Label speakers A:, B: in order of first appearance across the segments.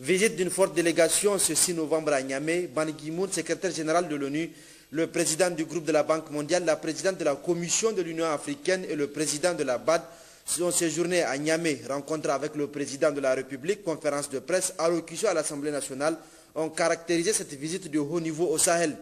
A: Visite d'une forte délégation ce 6 novembre à Niamey. Ban Ki-moon, secrétaire général de l'ONU, le président du groupe de la Banque mondiale, la présidente de la Commission de l'Union africaine et le président de la BAD ont séjourné à Niamey. Rencontre avec le président de la République, conférence de presse, allocution à l'Assemblée nationale ont caractérisé cette visite de haut niveau au Sahel.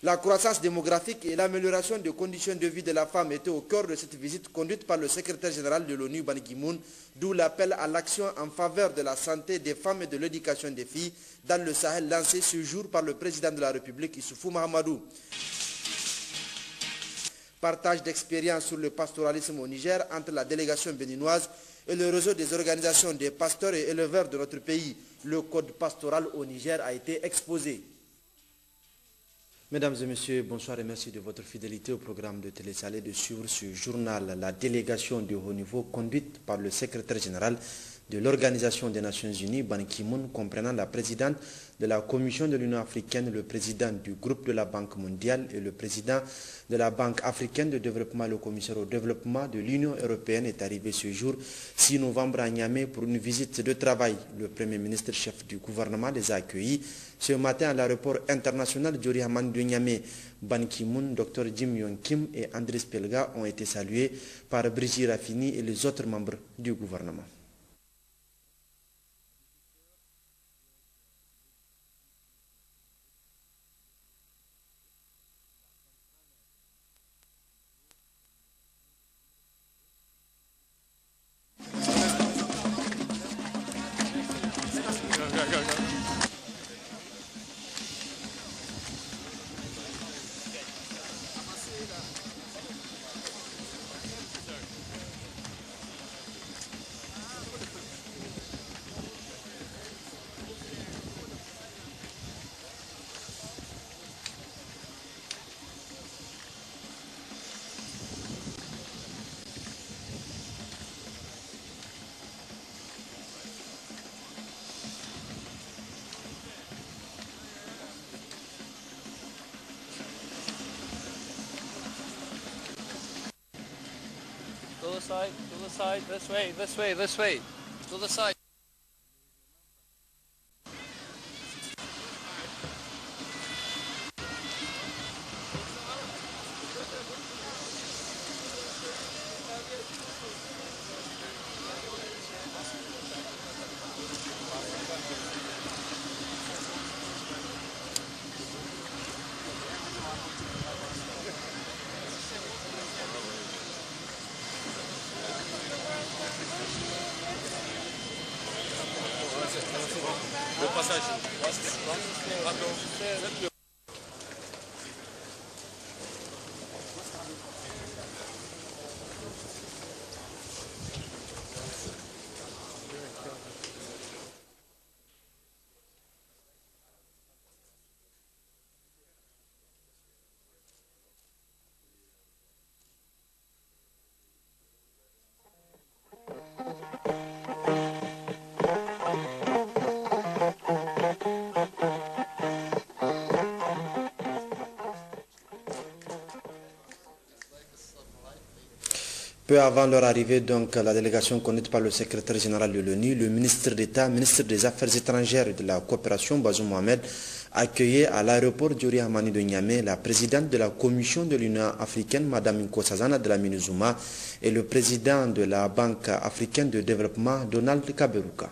A: La croissance démographique et l'amélioration des conditions de vie de la femme étaient au cœur de cette visite conduite par le secrétaire général de l'ONU, Ban Ki-moon, d'où l'appel à l'action en faveur de la santé des femmes et de l'éducation des filles dans le Sahel lancé ce jour par le président de la République, Issoufou Mahamadou. Partage d'expériences sur le pastoralisme au Niger entre la délégation béninoise et le réseau des organisations des pasteurs et éleveurs de notre pays. Le code pastoral au Niger a été exposé. Mesdames et messieurs, bonsoir et merci de votre fidélité au programme de Télé Salé de suivre ce journal. La délégation de haut niveau conduite par le secrétaire général de l'Organisation des Nations Unies, Ban Ki-moon, comprenant la présidente de la Commission de l'Union africaine, le président du groupe de la Banque mondiale et le président de la Banque africaine de développement, le commissaire au développement de l'Union européenne, est arrivé ce jour 6 novembre à Niamey pour une visite de travail. Le Premier ministre chef du gouvernement les a accueillis ce matin à l'aéroport international Diori Hamani de Niamey. Ban Ki-moon, Dr Jim Yong Kim et Andris Pelga ont été salués par Brigitte Raffini et les autres membres du gouvernement.
B: To the side, this way, to the side. Le passage.
A: Peu avant leur arrivée, donc, la délégation conduite par le secrétaire général de l'ONU, le ministre d'État, ministre des Affaires étrangères et de la coopération, Bazoum Mohamed, accueillait à l'aéroport Diori Hamani de Niamey la présidente de la Commission de l'Union africaine, Mme Nkosazana Dlamini Zuma, et le président de la Banque africaine de développement, Donald Kaberuka.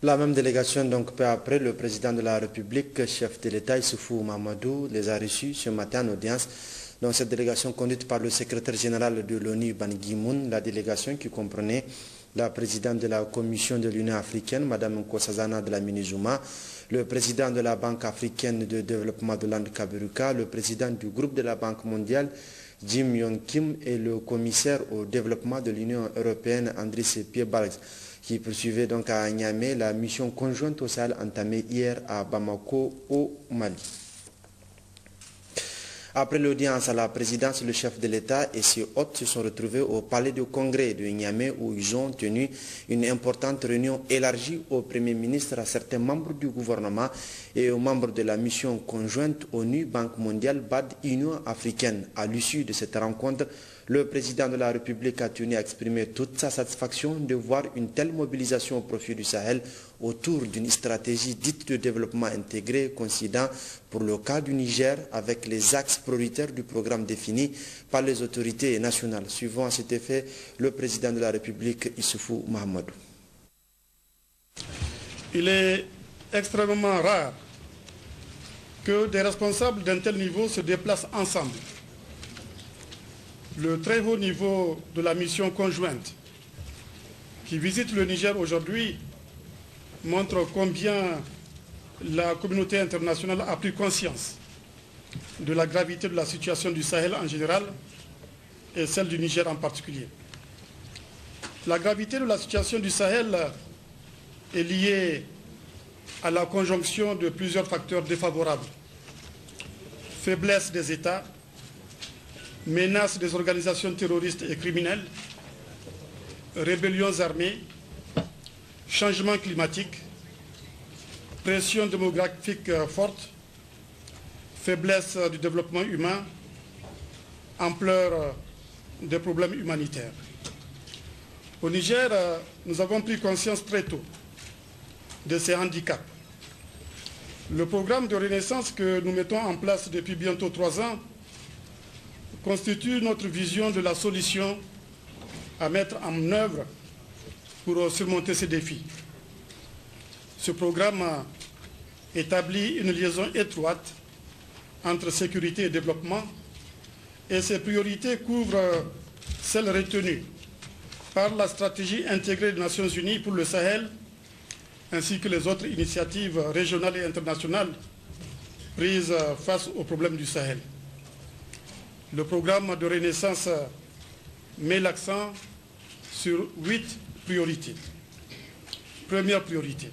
A: La même délégation, donc peu après, le président de la République, chef de l'État, Issoufou Mahamadou, les a reçus ce matin en audience. Dans cette délégation conduite par le secrétaire général de l'ONU, Ban Ki-moon, la délégation qui comprenait la présidente de la Commission de l'Union africaine, Mme Nkosazana de la Minizuma, le président de la Banque africaine de développement de l'Inde Kaberuka, le président du groupe de la Banque mondiale, Jim Yong Kim, et le commissaire au développement de l'Union européenne, Andriy Piebalgs, qui poursuivait donc à Niamey la mission conjointe au Sahel entamée hier à Bamako, au Mali. Après l'audience à la présidence, le chef de l'État et ses hôtes se sont retrouvés au palais de congrès de Niamey où ils ont tenu une importante réunion élargie au Premier ministre, à certains membres du gouvernement et aux membres de la mission conjointe ONU, Banque mondiale, BAD, Union africaine. À l'issue de cette rencontre, Le président de la République a tenu à exprimer toute sa satisfaction de voir une telle mobilisation au profit du Sahel autour d'une stratégie dite de développement intégré coïncidant pour le cas du Niger avec les axes prioritaires du programme défini par les autorités nationales. Suivant à cet effet le président de la République, Issoufou Mahamadou.
C: Il est extrêmement rare que des responsables d'un tel niveau se déplacent ensemble. Le très haut niveau de la mission conjointe qui visite le Niger aujourd'hui montre combien la communauté internationale a pris conscience de la gravité de la situation du Sahel en général et celle du Niger en particulier. La gravité de la situation du Sahel est liée à la conjonction de plusieurs facteurs défavorables. Faiblesse des États, menace des organisations terroristes et criminelles, rébellions armées, changement climatique, pression démographique forte, faiblesse du développement humain, ampleur des problèmes humanitaires. Au Niger, nous avons pris conscience très tôt de ces handicaps. Le programme de renaissance que nous mettons en place depuis bientôt 3 ans constitue notre vision de la solution à mettre en œuvre pour surmonter ces défis. Ce programme établit une liaison étroite entre sécurité et développement et ses priorités couvrent celles retenues par la stratégie intégrée des Nations Unies pour le Sahel ainsi que les autres initiatives régionales et internationales prises face aux problèmes du Sahel. Le programme de renaissance met l'accent sur 8 priorités. Première priorité,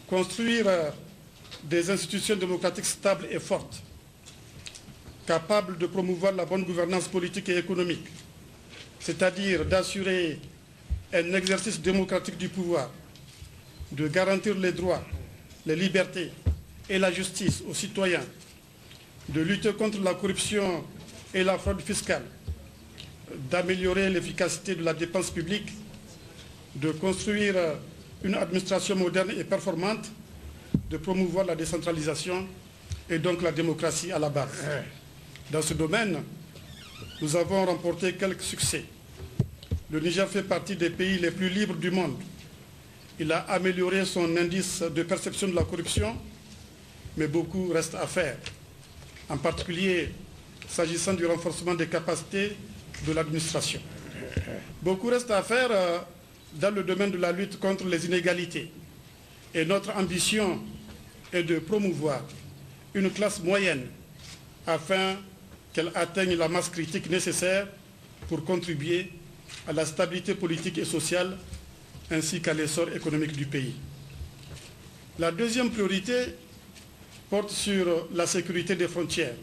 C: construire des institutions démocratiques stables et fortes, capables de promouvoir la bonne gouvernance politique et économique, c'est-à-dire d'assurer un exercice démocratique du pouvoir, de garantir les droits, les libertés et la justice aux citoyens, de lutter contre la corruption et la fraude fiscale, d'améliorer l'efficacité de la dépense publique, de construire une administration moderne et performante, de promouvoir la décentralisation et donc la démocratie à la base. Dans ce domaine, nous avons remporté quelques succès. Le Niger fait partie des pays les plus libres du monde. Il a amélioré son indice de perception de la corruption, mais beaucoup reste à faire, en particulier s'agissant du renforcement des capacités de l'administration. Beaucoup reste à faire dans le domaine de la lutte contre les inégalités. Et notre ambition est de promouvoir une classe moyenne afin qu'elle atteigne la masse critique nécessaire pour contribuer à la stabilité politique et sociale ainsi qu'à l'essor économique du pays. La deuxième priorité porte sur la sécurité des frontières,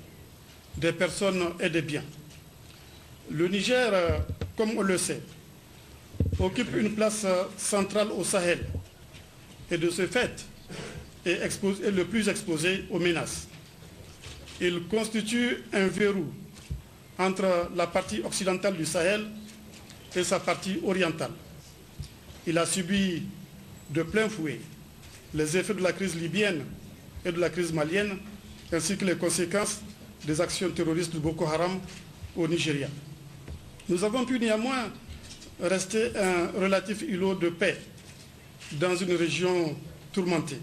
C: des personnes et des biens. Le Niger, comme on le sait, occupe une place centrale au Sahel et de ce fait est le plus exposé aux menaces. Il constitue un verrou entre la partie occidentale du Sahel et sa partie orientale. Il a subi de plein fouet les effets de la crise libyenne et de la crise malienne, ainsi que les conséquences des actions terroristes de Boko Haram au Nigeria. Nous avons pu néanmoins rester un relatif îlot de paix dans une région tourmentée.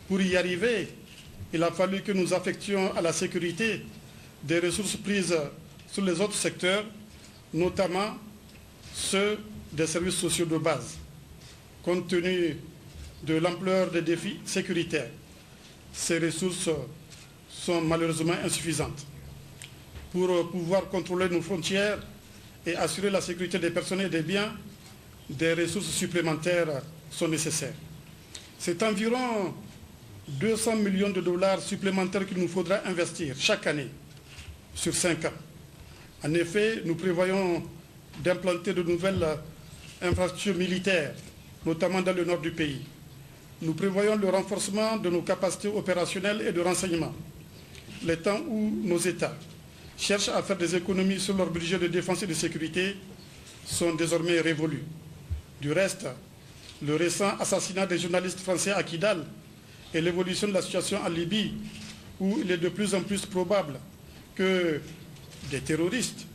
C: Pour y arriver, il a fallu que nous affections à la sécurité des ressources prises sur les autres secteurs, notamment ceux des services sociaux de base. Compte tenu de l'ampleur des défis sécuritaires, ces ressources sont malheureusement insuffisantes. Pour pouvoir contrôler nos frontières et assurer la sécurité des personnes et des biens, des ressources supplémentaires sont nécessaires. C'est environ 200 millions de dollars supplémentaires qu'il nous faudra investir chaque année sur 5 ans. En effet, nous prévoyons d'implanter de nouvelles infrastructures militaires, notamment dans le nord du pays. Nous prévoyons le renforcement de nos capacités opérationnelles et de renseignement, les temps où nos États cherchent à faire des économies sur leur budget de défense et de sécurité sont désormais révolus. Du reste, le récent assassinat des journalistes français à Kidal et l'évolution de la situation en Libye, où il est de plus en plus probable que des terroristes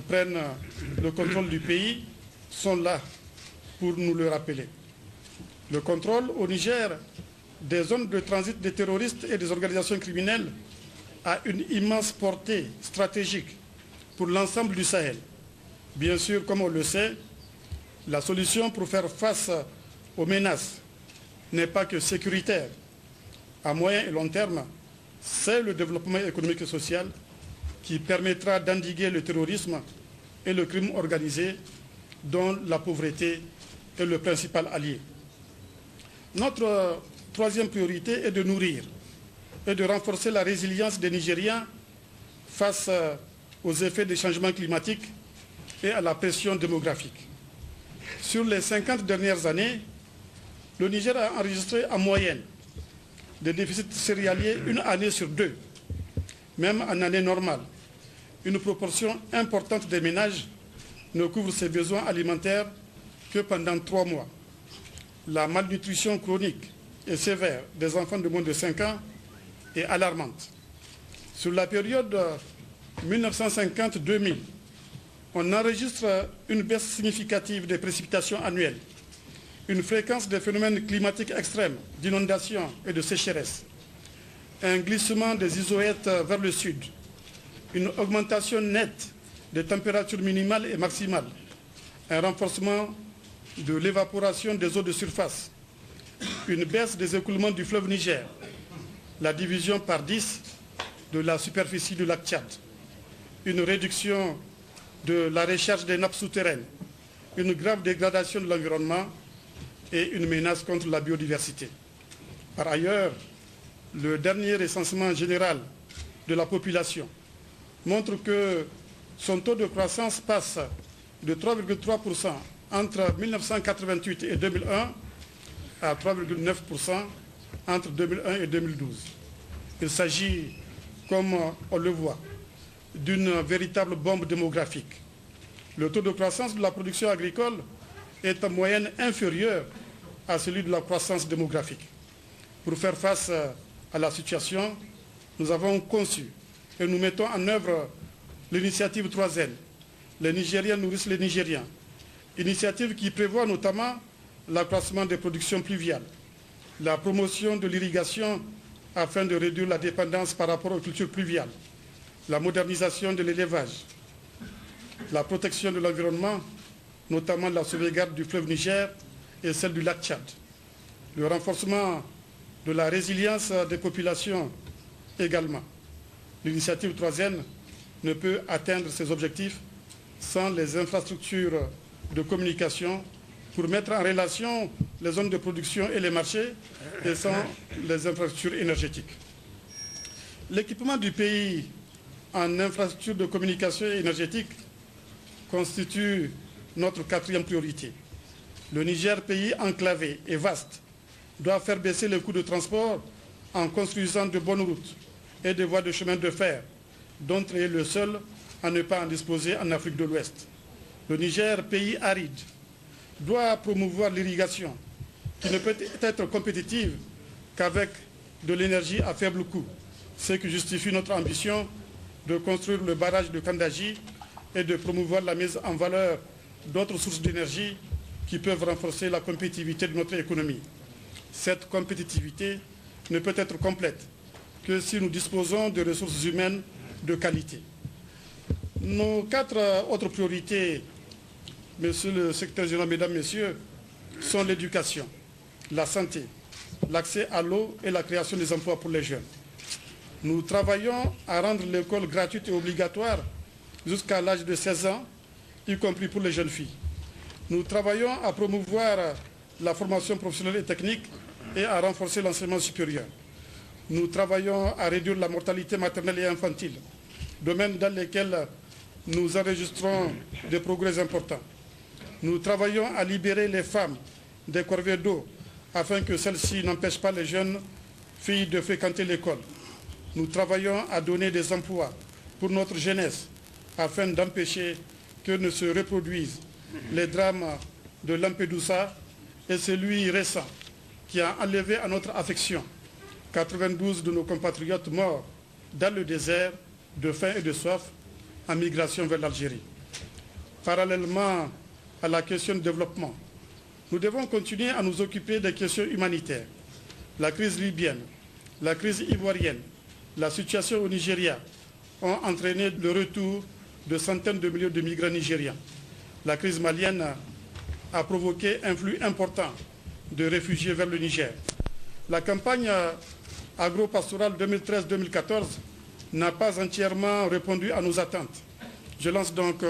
C: prennent le contrôle du pays, sont là pour nous le rappeler. Le contrôle au Niger des zones de transit des terroristes et des organisations criminelles a une immense portée stratégique pour l'ensemble du Sahel. Bien sûr, comme on le sait, la solution pour faire face aux menaces n'est pas que sécuritaire. À moyen et long terme, c'est le développement économique et social qui permettra d'endiguer le terrorisme et le crime organisé, dont la pauvreté est le principal allié. Notre troisième priorité est de nourrir et de renforcer la résilience des Nigériens face aux effets des changements climatiques et à la pression démographique. Sur les 50 dernières années, le Niger a enregistré en moyenne des déficits céréaliers une année sur deux. Même en année normale, une proportion importante des ménages ne couvre ses besoins alimentaires que pendant 3 mois. La malnutrition chronique et sévère des enfants de moins de 5 ans est alarmante. Sur la période 1950-2000, on enregistre une baisse significative des précipitations annuelles, une fréquence des phénomènes climatiques extrêmes, d'inondations et de sécheresse, un glissement des isoètes vers le sud, une augmentation nette des températures minimales et maximales, un renforcement de l'évaporation des eaux de surface, une baisse des écoulements du fleuve Niger, la division par 10 de la superficie du lac Tchad, une réduction de la recherche des nappes souterraines, une grave dégradation de l'environnement et une menace contre la biodiversité. Par ailleurs, le dernier recensement général de la population montre que son taux de croissance passe de 3,3% entre 1988 et 2001 à 3,9% entre 2001 et 2012. Il s'agit, comme on le voit, d'une véritable bombe démographique. Le taux de croissance de la production agricole est en moyenne inférieur à celui de la croissance démographique. Pour faire face à la situation, nous avons conçu et nous mettons en œuvre l'initiative 3N. Les Nigériens nourrissent les Nigériens. Initiative qui prévoit notamment l'accroissement des productions pluviales, la promotion de l'irrigation afin de réduire la dépendance par rapport aux cultures pluviales, la modernisation de l'élevage, la protection de l'environnement, notamment la sauvegarde du fleuve Niger et celle du lac Tchad, le renforcement de la résilience des populations également. L'initiative 3N ne peut atteindre ses objectifs sans les infrastructures de communication pour mettre en relation les zones de production et les marchés et sans les infrastructures énergétiques. L'équipement du pays en infrastructures de communication énergétique constitue notre quatrième priorité. Le Niger, pays enclavé et vaste, doit faire baisser les coûts de transport en construisant de bonnes routes et des voies de chemin de fer, dont il est le seul à ne pas en disposer en Afrique de l'Ouest. Le Niger, pays aride, doit promouvoir l'irrigation, qui ne peut être compétitive qu'avec de l'énergie à faible coût, ce qui justifie notre ambition de construire le barrage de Kandaji et de promouvoir la mise en valeur d'autres sources d'énergie qui peuvent renforcer la compétitivité de notre économie. Cette compétitivité ne peut être complète que si nous disposons de ressources humaines de qualité. Nos 4 autres priorités, Monsieur le secrétaire général, Mesdames, Messieurs, sont l'éducation, la santé, l'accès à l'eau et la création des emplois pour les jeunes. Nous travaillons à rendre l'école gratuite et obligatoire jusqu'à l'âge de 16 ans, y compris pour les jeunes filles. Nous travaillons à promouvoir la formation professionnelle et technique et à renforcer l'enseignement supérieur. Nous travaillons à réduire la mortalité maternelle et infantile, domaines dans lesquels nous enregistrons des progrès importants. Nous travaillons à libérer les femmes des corvées d'eau afin que celles-ci n'empêchent pas les jeunes filles de fréquenter l'école. Nous travaillons à donner des emplois pour notre jeunesse afin d'empêcher que ne se reproduisent les drames de Lampedusa et celui récent qui a enlevé à notre affection 92 de nos compatriotes morts dans le désert de faim et de soif en migration vers l'Algérie. Parallèlement à la question du développement, nous devons continuer à nous occuper des questions humanitaires. La crise libyenne, la crise ivoirienne, la situation au Nigeria ont entraîné le retour de centaines de milliers de migrants nigériens. La crise malienne a provoqué un flux important de réfugiés vers le Niger. La campagne agro-pastorale 2013-2014 n'a pas entièrement répondu à nos attentes. Je lance donc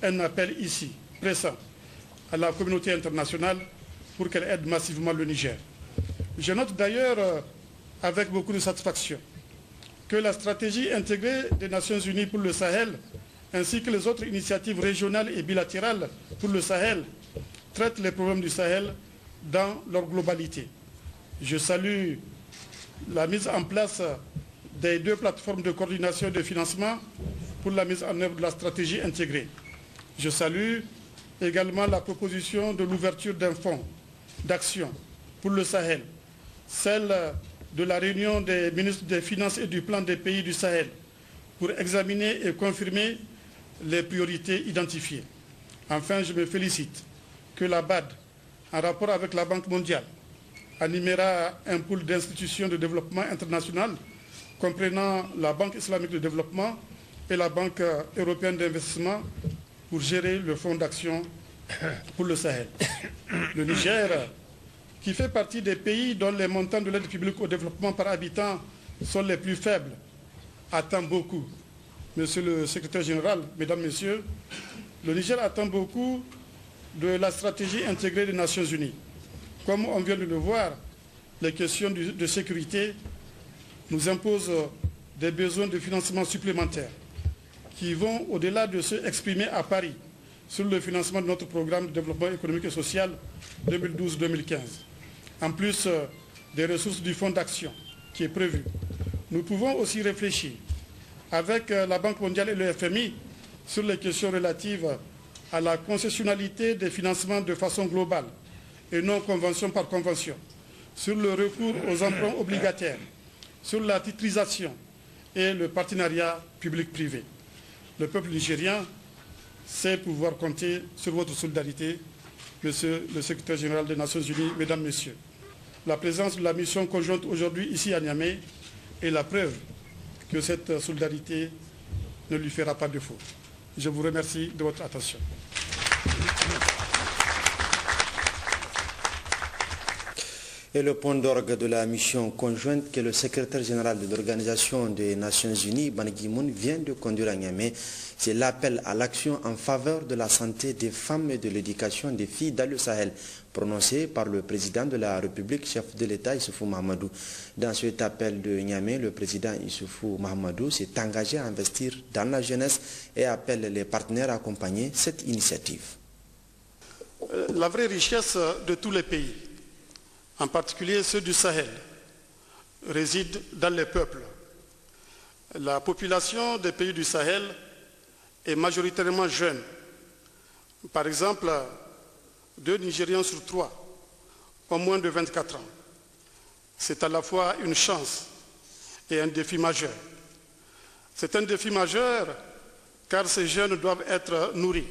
C: un appel ici, pressant, à la communauté internationale pour qu'elle aide massivement le Niger. Je note d'ailleurs avec beaucoup de satisfaction que la stratégie intégrée des Nations Unies pour le Sahel ainsi que les autres initiatives régionales et bilatérales pour le Sahel traitent les problèmes du Sahel dans leur globalité. Je salue la mise en place des 2 plateformes de coordination et de financement pour la mise en œuvre de la stratégie intégrée. Je salue également la proposition de l'ouverture d'un fonds d'action pour le Sahel, celle de la réunion des ministres des Finances et du plan des pays du Sahel pour examiner et confirmer les priorités identifiées. Enfin, je me félicite que la BAD, en rapport avec la Banque mondiale, animera un pool d'institutions de développement international comprenant la Banque islamique de développement et la Banque européenne d'investissement pour gérer le fonds d'action pour le Sahel. Le Niger, qui fait partie des pays dont les montants de l'aide publique au développement par habitant sont les plus faibles, attend beaucoup. Monsieur le secrétaire général, mesdames, messieurs, le Niger attend beaucoup de la stratégie intégrée des Nations Unies. Comme on vient de le voir, les questions de sécurité nous imposent des besoins de financement supplémentaires qui vont au-delà de ceux exprimés à Paris sur le financement de notre programme de développement économique et social 2012-2015. En plus des ressources du fonds d'action qui est prévu, nous pouvons aussi réfléchir avec la Banque mondiale et le FMI sur les questions relatives à la concessionnalité des financements de façon globale et non convention par convention, sur le recours aux emprunts obligataires, sur la titrisation et le partenariat public-privé. Le peuple nigérien sait pouvoir compter sur votre solidarité, Monsieur le secrétaire général des Nations Unies, Mesdames, Messieurs. La présence de la mission conjointe aujourd'hui ici à Niamey est la preuve que cette solidarité ne lui fera pas défaut. Je vous remercie de votre attention.
A: Et le point d'orgue de la mission conjointe que le secrétaire général de l'Organisation des Nations Unies, Ban Ki-moon, vient de conduire à Niamey, c'est l'appel à l'action en faveur de la santé des femmes et de l'éducation des filles dans le Sahel, prononcé par le président de la République, chef de l'État Issoufou Mahamadou. Dans cet appel de Niamey, le président Issoufou Mahamadou s'est engagé à investir dans la jeunesse et appelle les partenaires à accompagner cette initiative.
C: La vraie richesse de tous les pays, en particulier ceux du Sahel, réside dans les peuples. La population des pays du Sahel est majoritairement jeune. Par exemple, 2 Nigériens sur 3 ont moins de 24 ans. C'est à la fois une chance et un défi majeur. C'est un défi majeur car ces jeunes doivent être nourris,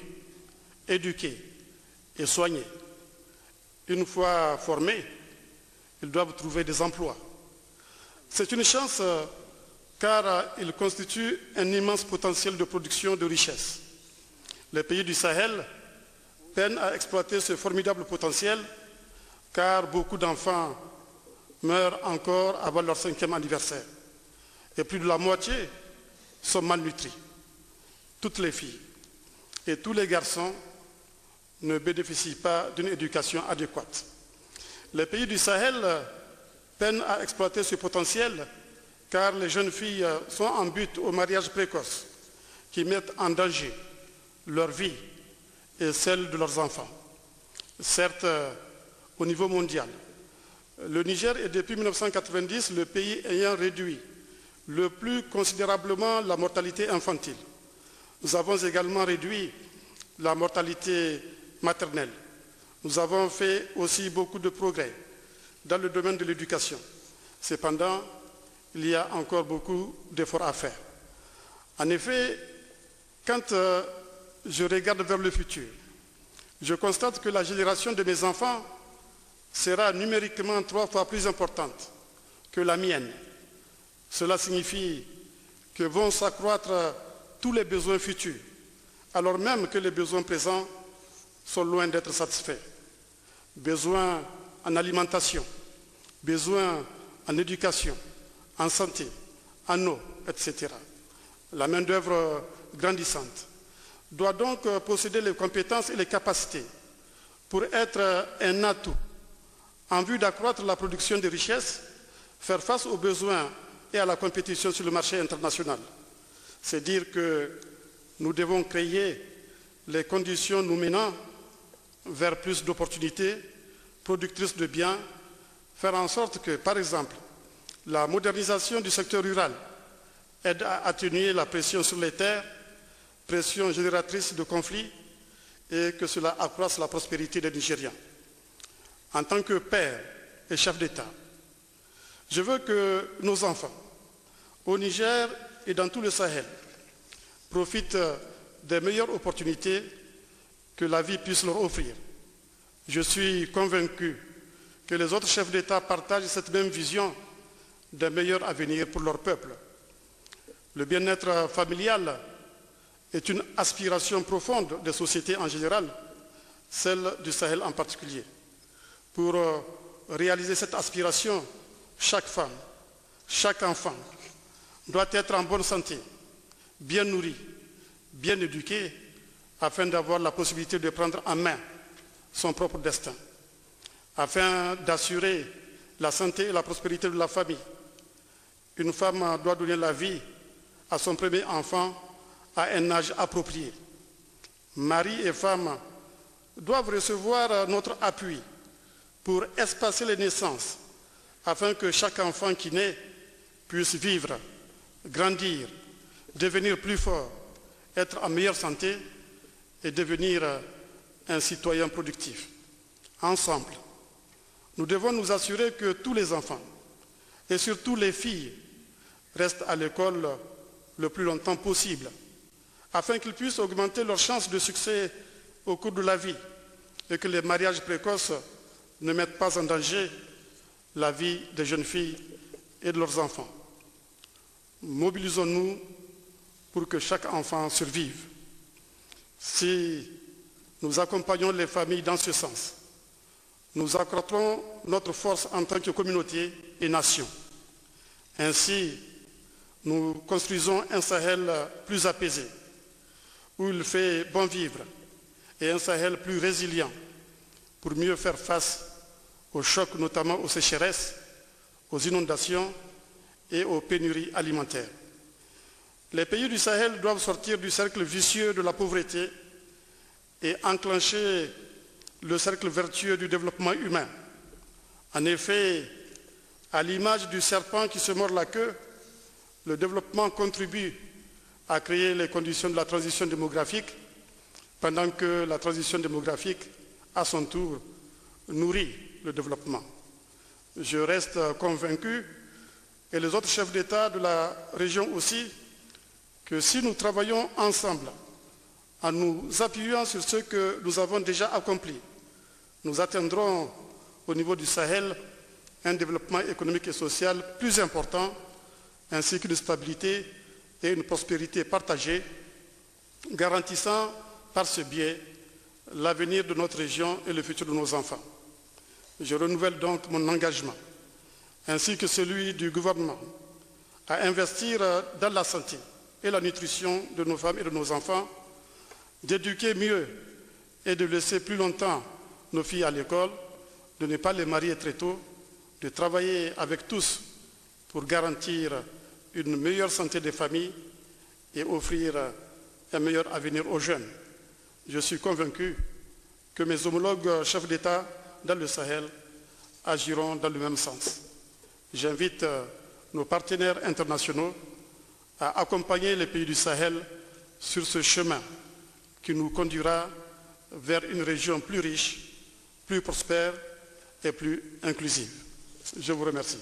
C: éduqués et soignés. Une fois formés, ils doivent trouver des emplois. C'est une chance car ils constituent un immense potentiel de production de richesses. Les pays du Sahel peinent à exploiter ce formidable potentiel car beaucoup d'enfants meurent encore avant leur 5e anniversaire et plus de la moitié sont malnutris. Toutes les filles et tous les garçons ne bénéficient pas d'une éducation adéquate. Les pays du Sahel peinent à exploiter ce potentiel car les jeunes filles sont en butte au mariage précoce qui mettent en danger leur vie et celle de leurs enfants. Certes, au niveau mondial, le Niger est depuis 1990 le pays ayant réduit le plus considérablement la mortalité infantile. Nous avons également réduit la mortalité maternelle. Nous avons fait aussi beaucoup de progrès dans le domaine de l'éducation. Cependant, il y a encore beaucoup d'efforts à faire. En effet, quand je regarde vers le futur, je constate que la génération de mes enfants sera numériquement 3 fois plus importante que la mienne. Cela signifie que vont s'accroître tous les besoins futurs, alors même que les besoins présents sont loin d'être satisfaits. Besoins en alimentation, besoins en éducation, en santé, en eau, etc. La main-d'œuvre grandissante doit donc posséder les compétences et les capacités pour être un atout en vue d'accroître la production de richesses, faire face aux besoins et à la compétition sur le marché international. C'est dire que nous devons créer les conditions nous menant vers plus d'opportunités productrices de biens, faire en sorte que, par exemple, la modernisation du secteur rural aide à atténuer la pression sur les terres, pression génératrice de conflits, et que cela accroisse la prospérité des Nigériens. En tant que père et chef d'État, je veux que nos enfants, au Niger et dans tout le Sahel, profitent des meilleures opportunités que la vie puisse leur offrir. Je suis convaincu que les autres chefs d'État partagent cette même vision d'un meilleur avenir pour leur peuple. Le bien-être familial est une aspiration profonde des sociétés en général, celle du Sahel en particulier. Pour réaliser cette aspiration, chaque femme, chaque enfant doit être en bonne santé, bien nourri, bien éduqué, afin d'avoir la possibilité de prendre en main son propre destin. Afin d'assurer la santé et la prospérité de la famille, une femme doit donner la vie à son premier enfant à un âge approprié. Mari et femme doivent recevoir notre appui pour espacer les naissances, afin que chaque enfant qui naît puisse vivre, grandir, devenir plus fort, être en meilleure santé et devenir un citoyen productif. Ensemble, nous devons nous assurer que tous les enfants, et surtout les filles, restent à l'école le plus longtemps possible, afin qu'ils puissent augmenter leurs chances de succès au cours de la vie et que les mariages précoces ne mettent pas en danger la vie des jeunes filles et de leurs enfants. Mobilisons-nous pour que chaque enfant survive. Si nous accompagnons les familles dans ce sens, nous accroîtrons notre force en tant que communauté et nation. Ainsi, nous construisons un Sahel plus apaisé, où il fait bon vivre, et un Sahel plus résilient pour mieux faire face aux chocs, notamment aux sécheresses, aux inondations et aux pénuries alimentaires. Les pays du Sahel doivent sortir du cercle vicieux de la pauvreté et enclencher le cercle vertueux du développement humain. En effet, à l'image du serpent qui se mord la queue, le développement contribue à créer les conditions de la transition démographique, pendant que la transition démographique, à son tour, nourrit le développement. Je reste convaincu, et les autres chefs d'État de la région aussi, que si nous travaillons ensemble, en nous appuyant sur ce que nous avons déjà accompli, nous atteindrons au niveau du Sahel un développement économique et social plus important, ainsi qu'une stabilité et une prospérité partagée, garantissant par ce biais l'avenir de notre région et le futur de nos enfants. Je renouvelle donc mon engagement, ainsi que celui du gouvernement, à investir dans la santé et la nutrition de nos femmes et de nos enfants, d'éduquer mieux et de laisser plus longtemps nos filles à l'école, de ne pas les marier très tôt, de travailler avec tous pour garantir une meilleure santé des familles et offrir un meilleur avenir aux jeunes. Je suis convaincu que mes homologues chefs d'État dans le Sahel agiront dans le même sens. J'invite nos partenaires internationaux à accompagner les pays du Sahel sur ce chemin qui nous conduira vers une région plus riche, plus prospère et plus inclusive. Je vous remercie.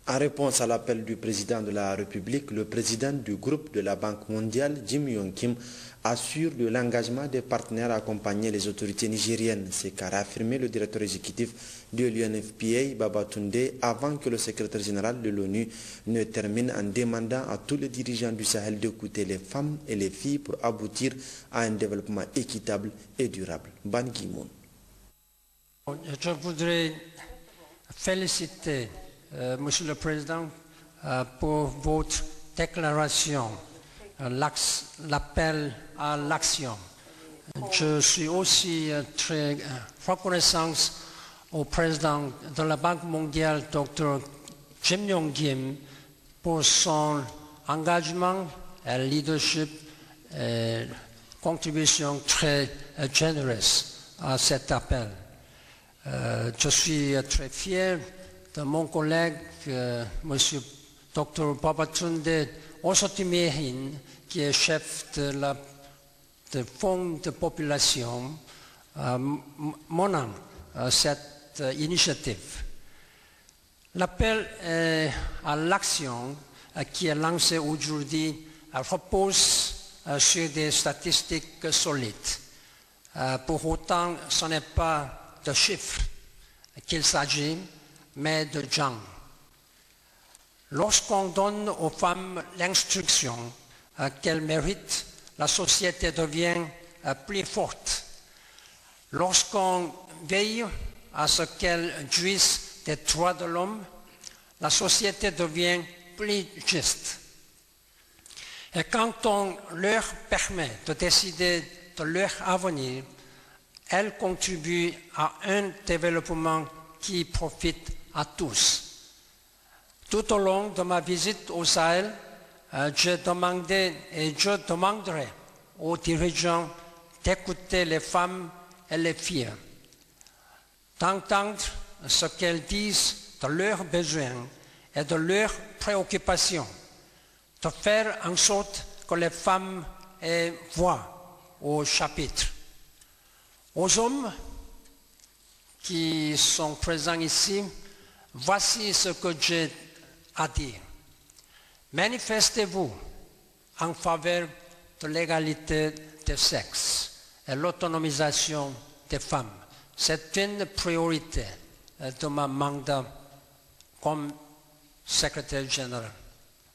A: En réponse à l'appel du président de la République, le président du groupe de la Banque mondiale, Jim Yong Kim, assure de l'engagement des partenaires à accompagner les autorités nigériennes. C'est qu'a affirmé le directeur exécutif de l'UNFPA, Babatunde, avant que le secrétaire général de l'ONU ne termine en demandant à tous les dirigeants du Sahel d'écouter les femmes et les filles pour aboutir à un développement équitable et durable. Ban Ki-moon.
D: Je voudrais féliciter Monsieur le Président pour votre déclaration, l'appel à l'action. Je suis aussi très reconnaissant au président de la Banque mondiale, Dr. Jim Yong Kim, pour son engagement et leadership et contribution très généreuse à cet appel. Je suis très fier de mon collègue, M. Dr. Babatunde Osotimehin, qui est chef de fonds de population, menant cette initiative. L'appel à l'action qui est lancé aujourd'hui repose sur des statistiques solides. Pour autant, ce n'est pas de chiffres qu'il s'agit, mais de gens. Lorsqu'on donne aux femmes l'instruction qu'elles méritent, la société devient plus forte. Lorsqu'on veille à ce qu'elles jouissent des droits de l'homme, la société devient plus juste. Et quand on leur permet de décider de leur avenir, elles contribuent à un développement qui profite à tous. Tout au long de ma visite au Sahel, je demandais et je demanderai aux dirigeants d'écouter les femmes et les filles, d'entendre ce qu'elles disent de leurs besoins et de leurs préoccupations, de faire en sorte que les femmes aient voix au chapitre. Aux hommes qui sont présents ici, voici ce que j'ai à dire. Manifestez-vous en faveur de l'égalité des sexes et l'autonomisation des femmes. C'est une priorité de mon mandat comme secrétaire général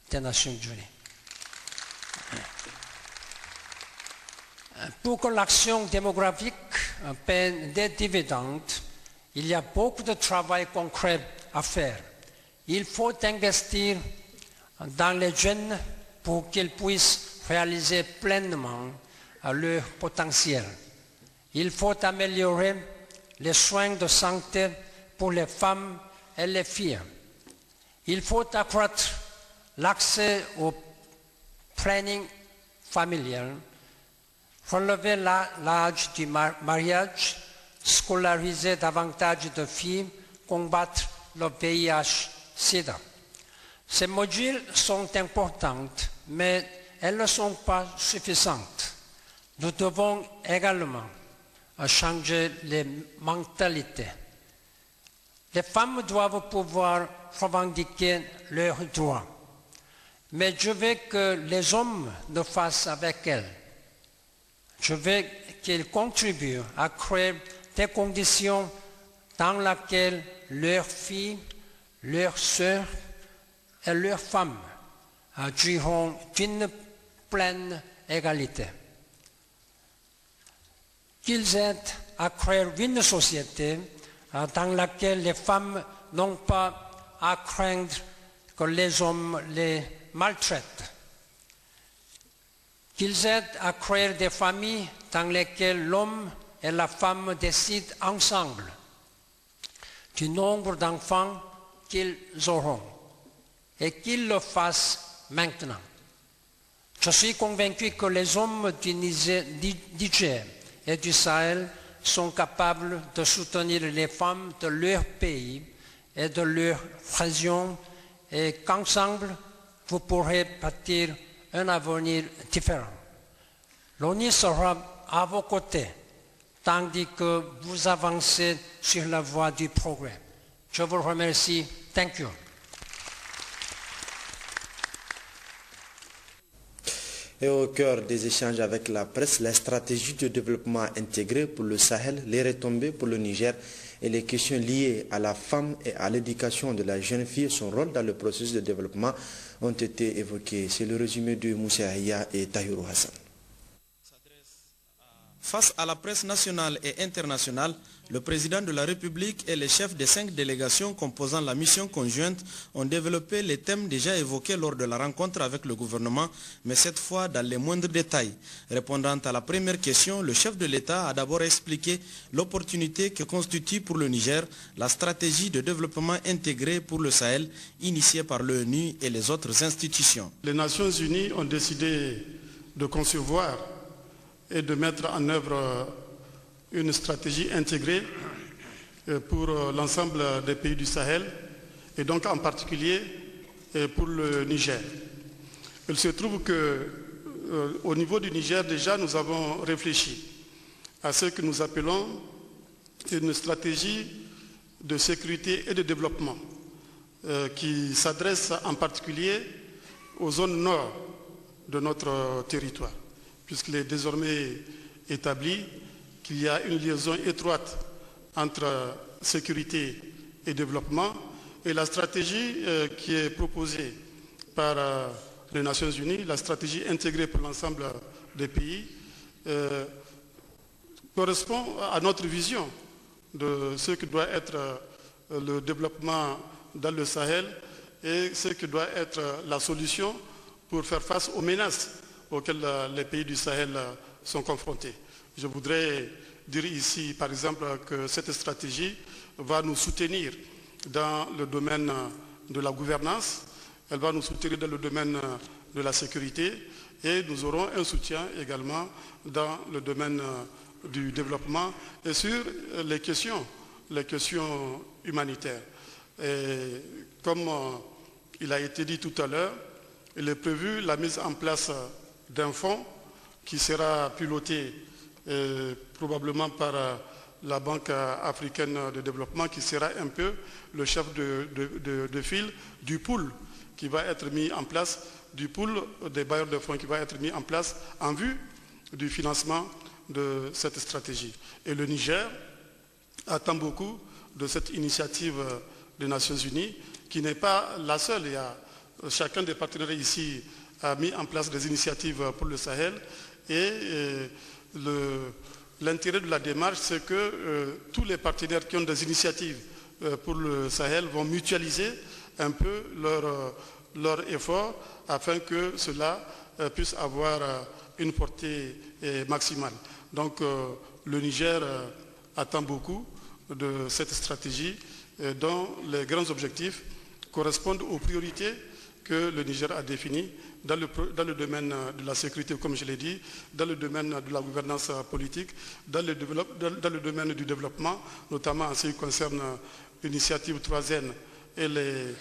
D: des Nations Unies. Pour que l'action démographique paie des dividendes, il y a beaucoup de travail concret à faire. Il faut investir dans les jeunes pour qu'ils puissent réaliser pleinement leur potentiel. Il faut améliorer les soins de santé pour les femmes et les filles. Il faut accroître l'accès au planning familial, relever l'âge du mariage, scolariser davantage de filles, combattre le VIH-Sida. Ces modules sont importants, mais elles ne sont pas suffisantes. Nous devons également changer les mentalités. Les femmes doivent pouvoir revendiquer leurs droits, mais je veux que les hommes le fassent avec elles. Je veux qu'ils contribuent à créer des conditions dans lesquelles leurs filles, leurs sœurs et leurs femmes jouiront d'une pleine égalité. Qu'ils aident à créer une société dans laquelle les femmes n'ont pas à craindre que les hommes les maltraitent. Qu'ils aident à créer des familles dans lesquelles l'homme et la femme décident ensemble du nombre d'enfants qu'ils auront et qu'ils le fassent maintenant. Je suis convaincu que les hommes du Niger et du Sahel sont capables de soutenir les femmes de leur pays et de leur région et qu'ensemble, vous pourrez bâtir un avenir différent. L'ONU sera à vos côtés, tandis que vous avancez sur la voie du progrès. Je vous remercie. Thank you.
A: Et au cœur des échanges avec la presse, la stratégie de développement intégré pour le Sahel, les retombées pour le Niger et les questions liées à la femme et à l'éducation de la jeune fille, son rôle dans le processus de développement ont été évoqués. C'est le résumé de Moussa Aya et Tahirou Hassan.
E: Face à la presse nationale et internationale, le président de la République et les chefs des 5 délégations composant la mission conjointe ont développé les thèmes déjà évoqués lors de la rencontre avec le gouvernement, mais cette fois dans les moindres détails. Répondant à la première question, le chef de l'État a d'abord expliqué l'opportunité que constitue pour le Niger la stratégie de développement intégré pour le Sahel initiée par l'ONU et les autres institutions.
C: Les Nations Unies ont décidé de concevoir et de mettre en œuvre une stratégie intégrée pour l'ensemble des pays du Sahel et donc en particulier pour le Niger. Il se trouve qu'au niveau du Niger déjà nous avons réfléchi à ce que nous appelons une stratégie de sécurité et de développement qui s'adresse en particulier aux zones nord de notre territoire, puisqu'il est désormais établi qu'il y a une liaison étroite entre sécurité et développement. Et la stratégie qui est proposée par les Nations Unies, la stratégie intégrée pour l'ensemble des pays, correspond à notre vision de ce que doit être le développement dans le Sahel et ce que doit être la solution pour faire face aux menaces auxquelles les pays du Sahel sont confrontés. Je voudrais dire ici, par exemple, que cette stratégie va nous soutenir dans le domaine de la gouvernance, elle va nous soutenir dans le domaine de la sécurité et nous aurons un soutien également dans le domaine du développement et sur les questions humanitaires. Et comme il a été dit tout à l'heure, il est prévu la mise en place d'un fonds qui sera piloté probablement par la Banque africaine de développement, qui sera un peu le chef de file du pool qui va être mis en place, du pool des bailleurs de fonds qui va être mis en place en vue du financement de cette stratégie. Et le Niger attend beaucoup de cette initiative des Nations Unies, qui n'est pas la seule. Chacun des partenaires ici a mis en place des initiatives pour le Sahel et l'intérêt de la démarche, c'est que tous les partenaires qui ont des initiatives pour le Sahel vont mutualiser un peu leurs efforts afin que cela puisse avoir une portée maximale. Donc le Niger attend beaucoup de cette stratégie dont les grands objectifs correspondent aux priorités que le Niger a définies dans le domaine de la sécurité, comme je l'ai dit, dans le domaine de la gouvernance politique, dans le domaine du développement, notamment en ce qui concerne l'initiative 3N et les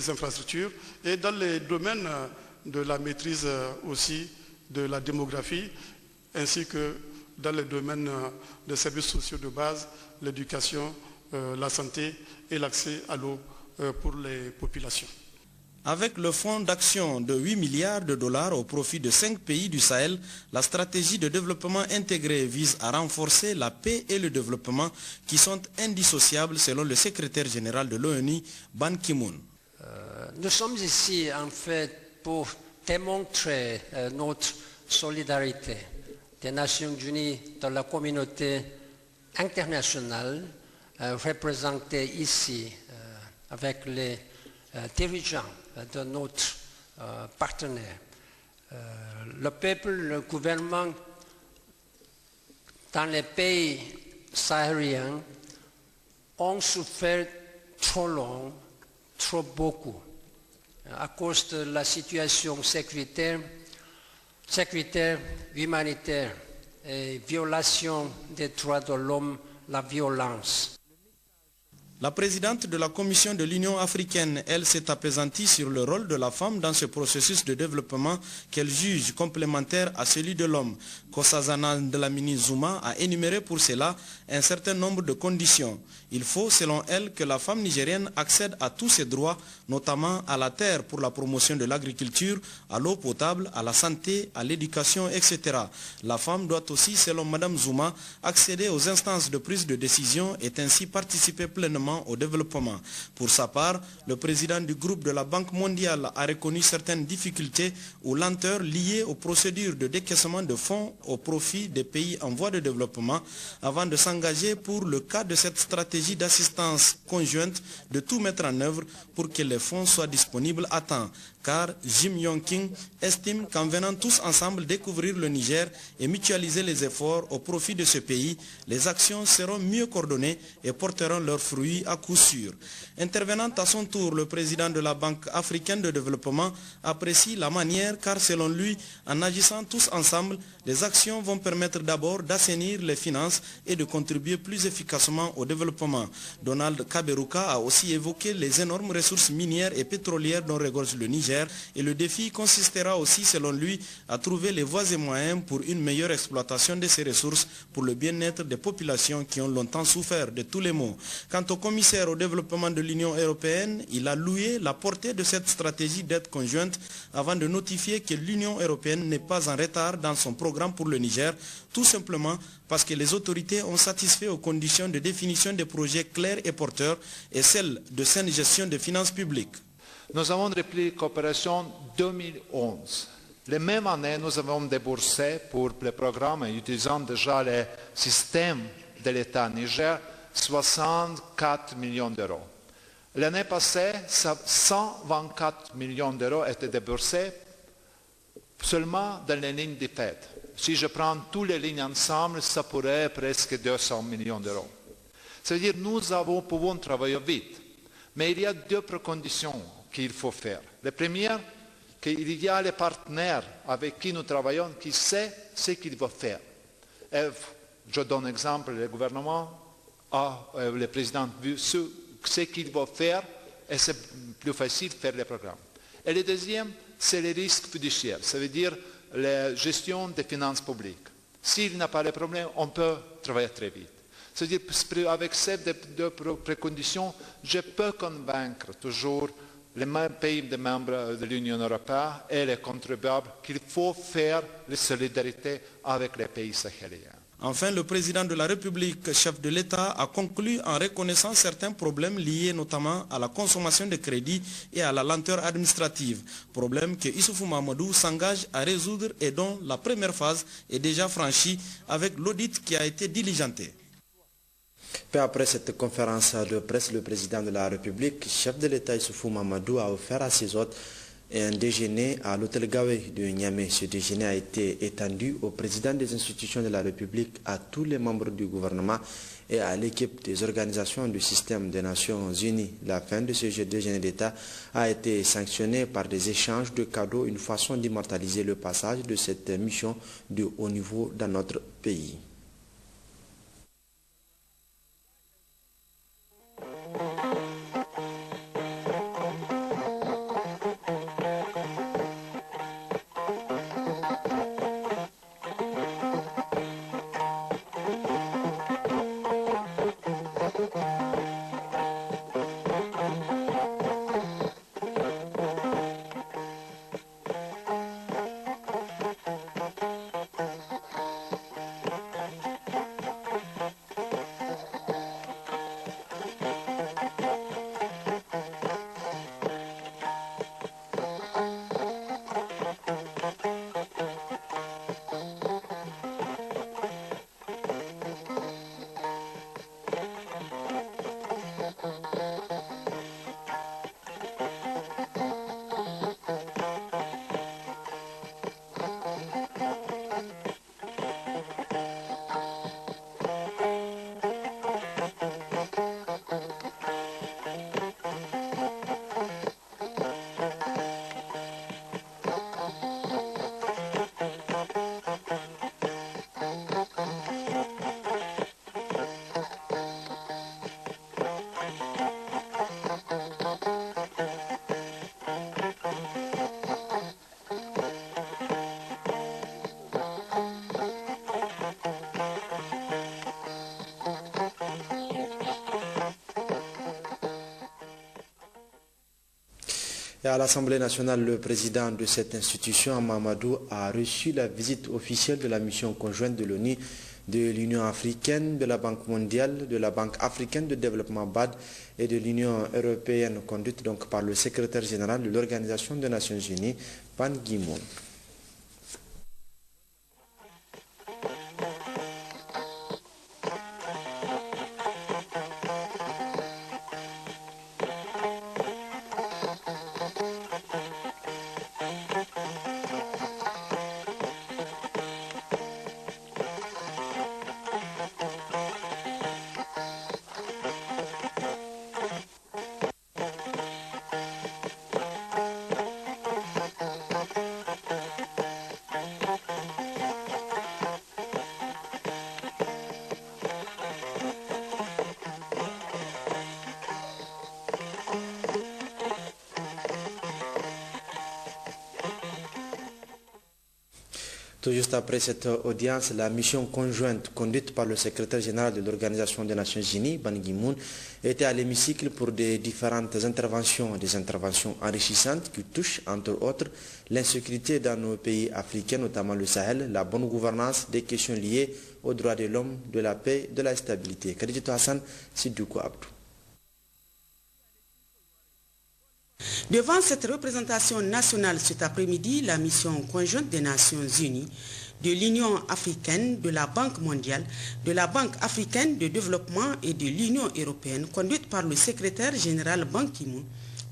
C: infrastructures, et dans les domaines de la maîtrise aussi de la démographie, ainsi que dans le domaine des services sociaux de base, l'éducation, la santé et l'accès à l'eau pour les populations.
E: Avec le fonds d'action de 8 milliards de dollars au profit de 5 pays du Sahel, la stratégie de développement intégré vise à renforcer la paix et le développement qui sont indissociables selon le secrétaire général de l'ONU, Ban Ki-moon.
D: Nous sommes ici en fait pour démontrer notre solidarité des Nations Unies, de la communauté internationale représentée ici avec les dirigeants de notre partenaire. Le peuple, le gouvernement dans les pays sahéliens ont souffert trop long, trop beaucoup, à cause de la situation sécuritaire, humanitaire et violation des droits de l'homme, la violence.
E: La présidente de la Commission de l'Union africaine, elle, s'est apaisantie sur le rôle de la femme dans ce processus de développement qu'elle juge complémentaire à celui de l'homme. Nkosazana Dlamini Zuma a énuméré pour cela un certain nombre de conditions. Il faut, selon elle, que la femme nigérienne accède à tous ses droits, notamment à la terre pour la promotion de l'agriculture, à l'eau potable, à la santé, à l'éducation, etc. La femme doit aussi, selon Mme Zuma, accéder aux instances de prise de décision et ainsi participer pleinement au développement. Pour sa part, le président du groupe de la Banque mondiale a reconnu certaines difficultés ou lenteurs liées aux procédures de décaissement de fonds au profit des pays en voie de développement avant de s'engager pour le cas de cette stratégie d'assistance conjointe de tout mettre en œuvre pour que les fonds soient disponibles à temps. Car Jim Yong-King estime qu'en venant tous ensemble découvrir le Niger et mutualiser les efforts au profit de ce pays, les actions seront mieux coordonnées et porteront leurs fruits à coup sûr. Intervenant à son tour, le président de la Banque africaine de développement apprécie la manière car selon lui, en agissant tous ensemble, les actions vont permettre d'abord d'assainir les finances et de contribuer plus efficacement au développement. Donald Kaberuka a aussi évoqué les énormes ressources minières et pétrolières dont regorge le Niger et le défi consistera aussi, selon lui, à trouver les voies et moyens pour une meilleure exploitation de ces ressources pour le bien-être des populations qui ont longtemps souffert de tous les maux. Quant au commissaire au développement de l'Union européenne, il a loué la portée de cette stratégie d'aide conjointe avant de notifier que l'Union européenne n'est pas en retard dans son programme pour le Niger, tout simplement parce que les autorités ont satisfait aux conditions de définition des projets clairs et porteurs et celles de saine gestion des finances publiques.
F: Nous avons repris coopération 2011. La même année, nous avons déboursé pour le programme, utilisant déjà le système de l'État Niger, 64 millions d'euros. L'année passée, 124 millions d'euros étaient déboursés seulement dans les lignes de fête. Si je prends toutes les lignes ensemble, ça pourrait être presque 200 millions d'euros. C'est-à-dire que nous pouvons travailler vite, mais il y a deux préconditions qu'il faut faire. La première, qu'il y a les partenaires avec qui nous travaillons qui savent ce qu'ils vont faire. Et je donne exemple, le gouvernement le président vu ce qu'il va faire et c'est plus facile de faire les programmes. Et le deuxième, c'est les risques fiduciaires, ça veut dire la gestion des finances publiques. S'il n'y a pas de problème, on peut travailler très vite. C'est-à-dire avec ces deux préconditions, je peux convaincre toujours les mêmes pays membres de l'Union européenne et les contribuables qu'il faut faire la solidarité avec les pays sahéliens.
E: Enfin, le président de la République, chef de l'État, a conclu en reconnaissant certains problèmes liés notamment à la consommation de crédit et à la lenteur administrative. Problèmes que Issoufou Mahamadou s'engage à résoudre et dont la première phase est déjà franchie avec l'audit qui a été diligenté.
A: Peu après cette conférence de presse, le président de la République, chef de l'État Issoufou Mahamadou, a offert à ses hôtes un déjeuner à l'hôtel Gawé de Niamey. Ce déjeuner a été étendu au président des institutions de la République, à tous les membres du gouvernement et à l'équipe des organisations du système des Nations Unies. La fin de ce déjeuner d'État a été sanctionnée par des échanges de cadeaux, une façon d'immortaliser le passage de cette mission de haut niveau dans notre pays. Et à l'Assemblée nationale, le président de cette institution, Mamadou, a reçu la visite officielle de la mission conjointe de l'ONU, de l'Union africaine, de la Banque mondiale, de la Banque africaine de développement BAD et de l'Union européenne, conduite donc par le secrétaire général de l'Organisation des Nations Unies, Ban Ki-moon. Tout juste après cette audience, la mission conjointe conduite par le secrétaire général de l'Organisation des Nations Unies, Ban Ki-moon, était à l'hémicycle pour des différentes interventions, des interventions enrichissantes qui touchent, entre autres, l'insécurité dans nos pays africains, notamment le Sahel, la bonne gouvernance, des questions liées aux droits de l'homme, de la paix, de la stabilité. Khadijito Hassan, Sidoukou Abdou.
G: Devant cette représentation nationale cet après-midi, la mission conjointe des Nations Unies, de l'Union africaine, de la Banque mondiale, de la Banque africaine de développement et de l'Union européenne, conduite par le secrétaire général Ban Ki-moon,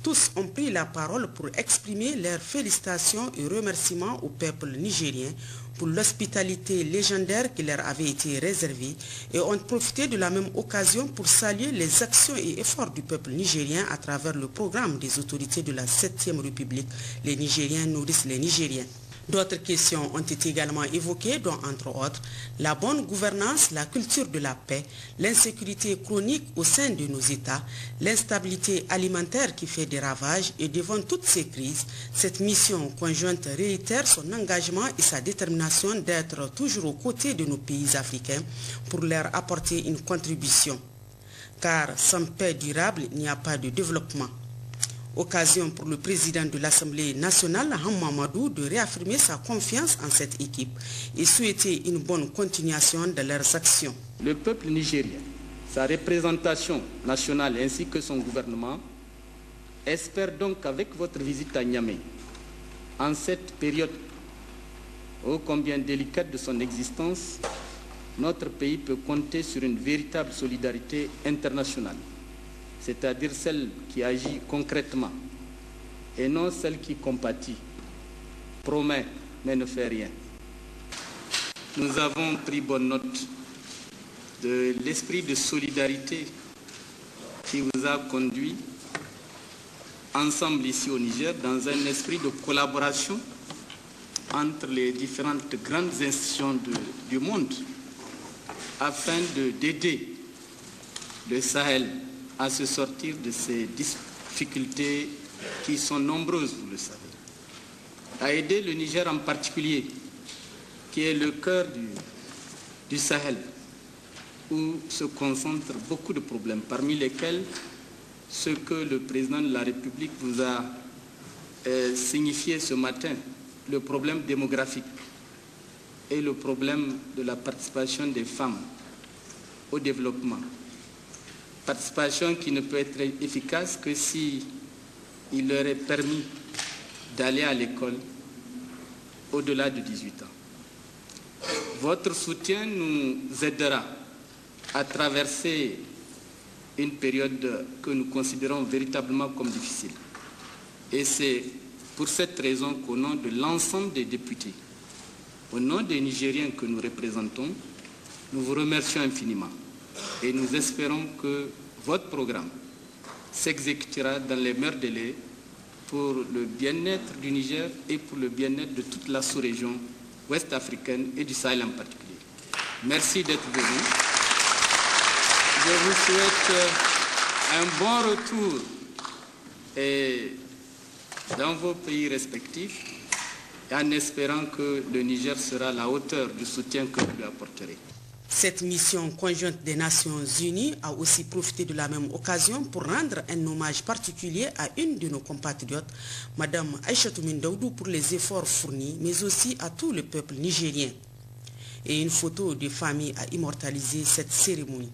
G: tous ont pris la parole pour exprimer leurs félicitations et remerciements au peuple nigérien pour l'hospitalité légendaire qui leur avait été réservée et ont profité de la même occasion pour saluer les actions et efforts du peuple nigérien à travers le programme des autorités de la 7e République. Les Nigériens nourrissent les Nigériens. D'autres questions ont été également évoquées, dont entre autres la bonne gouvernance, la culture de la paix, l'insécurité chronique au sein de nos États, l'instabilité alimentaire qui fait des ravages. Et devant toutes ces crises, cette mission conjointe réitère son engagement et sa détermination d'être toujours aux côtés de nos pays africains pour leur apporter une contribution. Car sans paix durable, il n'y a pas de développement. Occasion pour le président de l'Assemblée nationale, Mamadou, de réaffirmer sa confiance en cette équipe et souhaiter une bonne continuation de leurs actions.
H: Le peuple nigérien, sa représentation nationale ainsi que son gouvernement espèrent donc qu'avec votre visite à Niamey, en cette période ô combien délicate de son existence, notre pays peut compter sur une véritable solidarité internationale, c'est-à-dire celle qui agit concrètement et non celle qui compatit, promet mais ne fait rien. Nous avons pris bonne note de l'esprit de solidarité qui vous a conduit ensemble ici au Niger dans un esprit de collaboration entre les différentes grandes institutions du monde afin d'aider le Sahel à se sortir de ces difficultés qui sont nombreuses, vous le savez. À aider le Niger en particulier, qui est le cœur du Sahel, où se concentrent beaucoup de problèmes, parmi lesquels ce que le président de la République vous a signifié ce matin, le problème démographique et le problème de la participation des femmes au développement. Participation qui ne peut être efficace que si il leur est permis d'aller à l'école au-delà de 18 ans. Votre soutien nous aidera à traverser une période que nous considérons véritablement comme difficile. Et c'est pour cette raison qu'au nom de l'ensemble des députés, au nom des Nigériens que nous représentons, nous vous remercions infiniment. Et nous espérons que votre programme s'exécutera dans les meilleurs délais pour le bien-être du Niger et pour le bien-être de toute la sous-région ouest-africaine et du Sahel en particulier. Merci d'être venu. Je vous souhaite un bon retour et dans vos pays respectifs en espérant que le Niger sera à la hauteur du soutien que vous lui apporterez.
G: Cette mission conjointe des Nations Unies a aussi profité de la même occasion pour rendre un hommage particulier à une de nos compatriotes, Mme Aïchatou Mindaoudou, pour les efforts fournis, mais aussi à tout le peuple nigérien. Et une photo de famille a immortalisé cette cérémonie.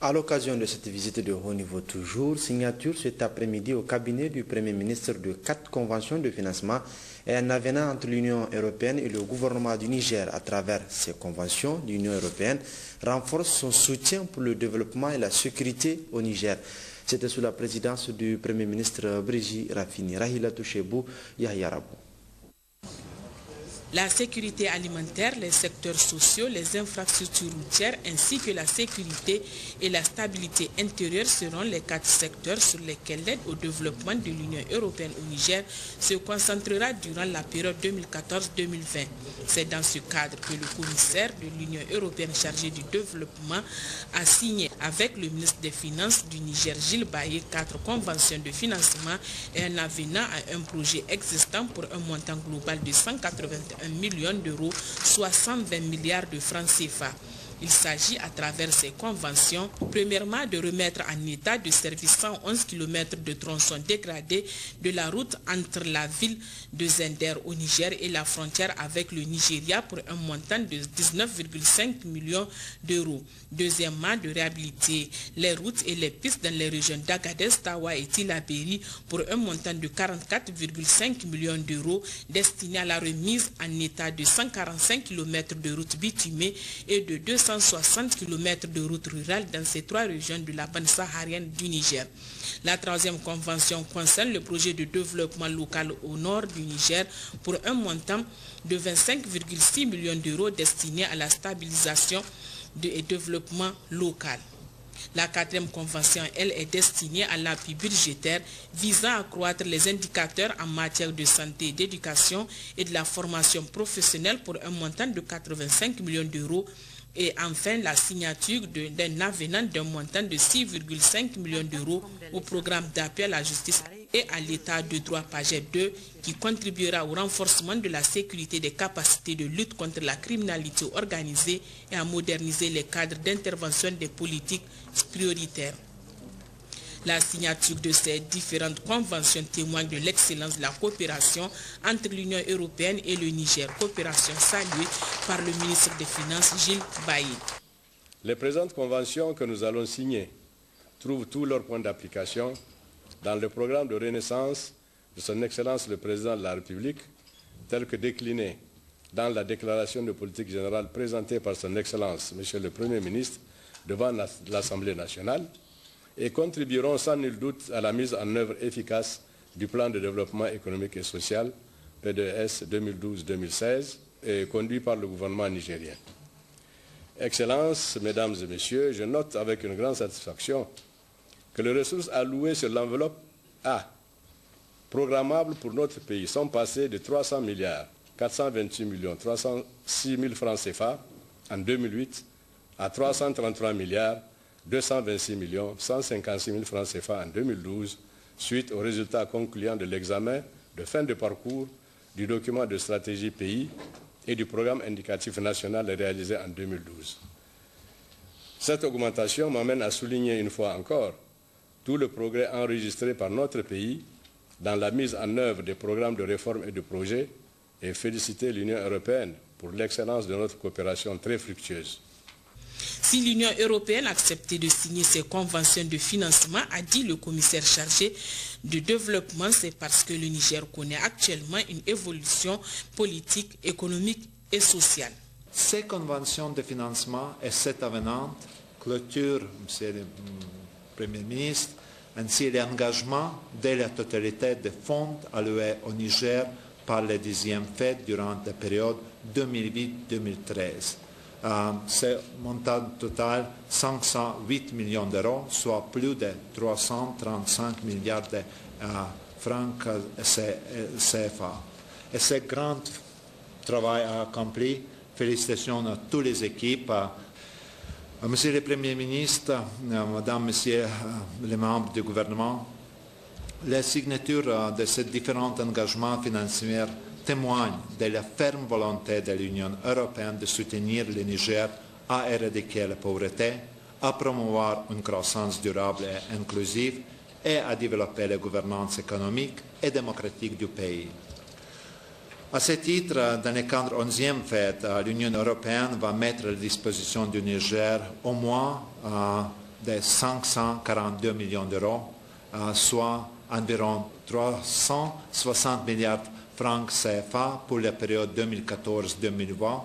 A: À l'occasion de cette visite de haut niveau toujours, signature cet après-midi au cabinet du Premier ministre de 4 conventions de financement et un avenant entre l'Union européenne et le gouvernement du Niger. À travers ces conventions, l'Union européenne renforce son soutien pour le développement et la sécurité au Niger. C'était sous la présidence du Premier ministre Brigitte Rafini. Rahila Touchebou, Yahya Rabou.
I: La sécurité alimentaire, les secteurs sociaux, les infrastructures routières ainsi que la sécurité et la stabilité intérieure seront les 4 secteurs sur lesquels l'aide au développement de l'Union européenne au Niger se concentrera durant la période 2014-2020. C'est dans ce cadre que le commissaire de l'Union européenne chargé du développement a signé avec le ministre des Finances du Niger, Gilles Baye, 4 conventions de financement et un avenant à un projet existant pour un montant global de 181 millions d'euros, soit 120 milliards de francs CFA. Il s'agit à travers ces conventions, premièrement, de remettre en état de service 111 km de tronçons dégradés de la route entre la ville de Zender au Niger et la frontière avec le Nigeria pour un montant de 19,5 millions d'euros. Deuxièmement, de réhabiliter les routes et les pistes dans les régions d'Agadez, Tawa et Tillabéri pour un montant de 44,5 millions d'euros destinés à la remise en état de 145 km de routes bitumées et de 260 km de routes rurales dans ces 3 régions de la bande saharienne du Niger. La 3e convention concerne le projet de développement local au nord du Niger pour un montant de 25,6 millions d'euros destinés à la stabilisation et développement local. La 4e convention, elle, est destinée à l'appui budgétaire visant à accroître les indicateurs en matière de santé, d'éducation et de la formation professionnelle pour un montant de 85 millions d'euros. Et enfin, la signature d'un avenant d'un montant de 6,5 millions d'euros au programme d'appui à la justice et à l'état de droit PAGED 2 qui contribuera au renforcement de la sécurité des capacités de lutte contre la criminalité organisée et à moderniser les cadres d'intervention des politiques prioritaires. La signature de ces différentes conventions témoigne de l'excellence de la coopération entre l'Union européenne et le Niger, coopération saluée par le ministre des Finances Gilles Baye.
J: Les présentes conventions que nous allons signer trouvent tous leurs points d'application dans le programme de renaissance de son Excellence le Président de la République, tel que décliné dans la déclaration de politique générale présentée par son Excellence, Monsieur le Premier ministre, devant l'Assemblée nationale, et contribueront sans nul doute à la mise en œuvre efficace du plan de développement économique et social, PDS 2012-2016, conduit par le gouvernement nigérien. Excellences, Mesdames et Messieurs, je note avec une grande satisfaction que les ressources allouées sur l'enveloppe A, programmables pour notre pays, sont passées de 300 milliards 428 millions 306 000 francs CFA en 2008 à 333 milliards 226 millions 156 000 francs CFA en 2012, suite aux résultats concluants de l'examen de fin de parcours du document de stratégie pays et du programme indicatif national réalisé en 2012. Cette augmentation m'amène à souligner une fois encore tout le progrès enregistré par notre pays dans la mise en œuvre des programmes de réforme et de projets et féliciter l'Union européenne pour l'excellence de notre coopération très fructueuse.
I: Si l'Union européenne a accepté de signer ces conventions de financement, a dit le commissaire chargé du développement, c'est parce que le Niger connaît actuellement une évolution politique, économique et sociale.
F: Ces conventions de financement et cet avenant clôturent, Monsieur le Premier ministre, ainsi l'engagement de la totalité des fonds alloués au Niger par le 10e FED durant la période 2008-2013. Ce montant total, 508 millions d'euros, soit plus de 335 milliards de francs CFA. Et ce grand travail accompli, félicitations à toutes les équipes, Monsieur le Premier ministre, Madame, Messieurs les membres du gouvernement. La signature de ces différents engagements financiers témoigne de la ferme volonté de l'Union européenne de soutenir le Niger à éradiquer la pauvreté, à promouvoir une croissance durable et inclusive et à développer la gouvernance économique et démocratique du pays. À ce titre, dans le cadre 11e fête, l'Union européenne va mettre à la disposition du Niger au moins de 542 millions d'euros, soit environ 360 milliards de francs CFA pour la période 2014-2020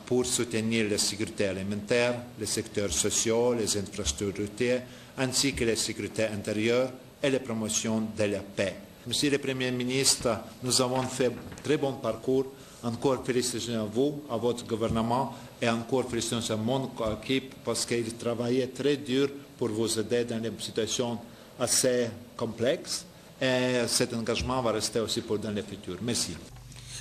F: pour soutenir la sécurité alimentaire, les secteurs sociaux, les infrastructures, ainsi que la sécurité intérieure et la promotion de la paix. Monsieur le Premier ministre, nous avons fait un très bon parcours. Encore félicitations à vous, à votre gouvernement et encore félicitations à mon équipe parce qu'il travaillait très dur pour vous aider dans une situation assez complexe et cet engagement va rester aussi pour dans le futur. Merci.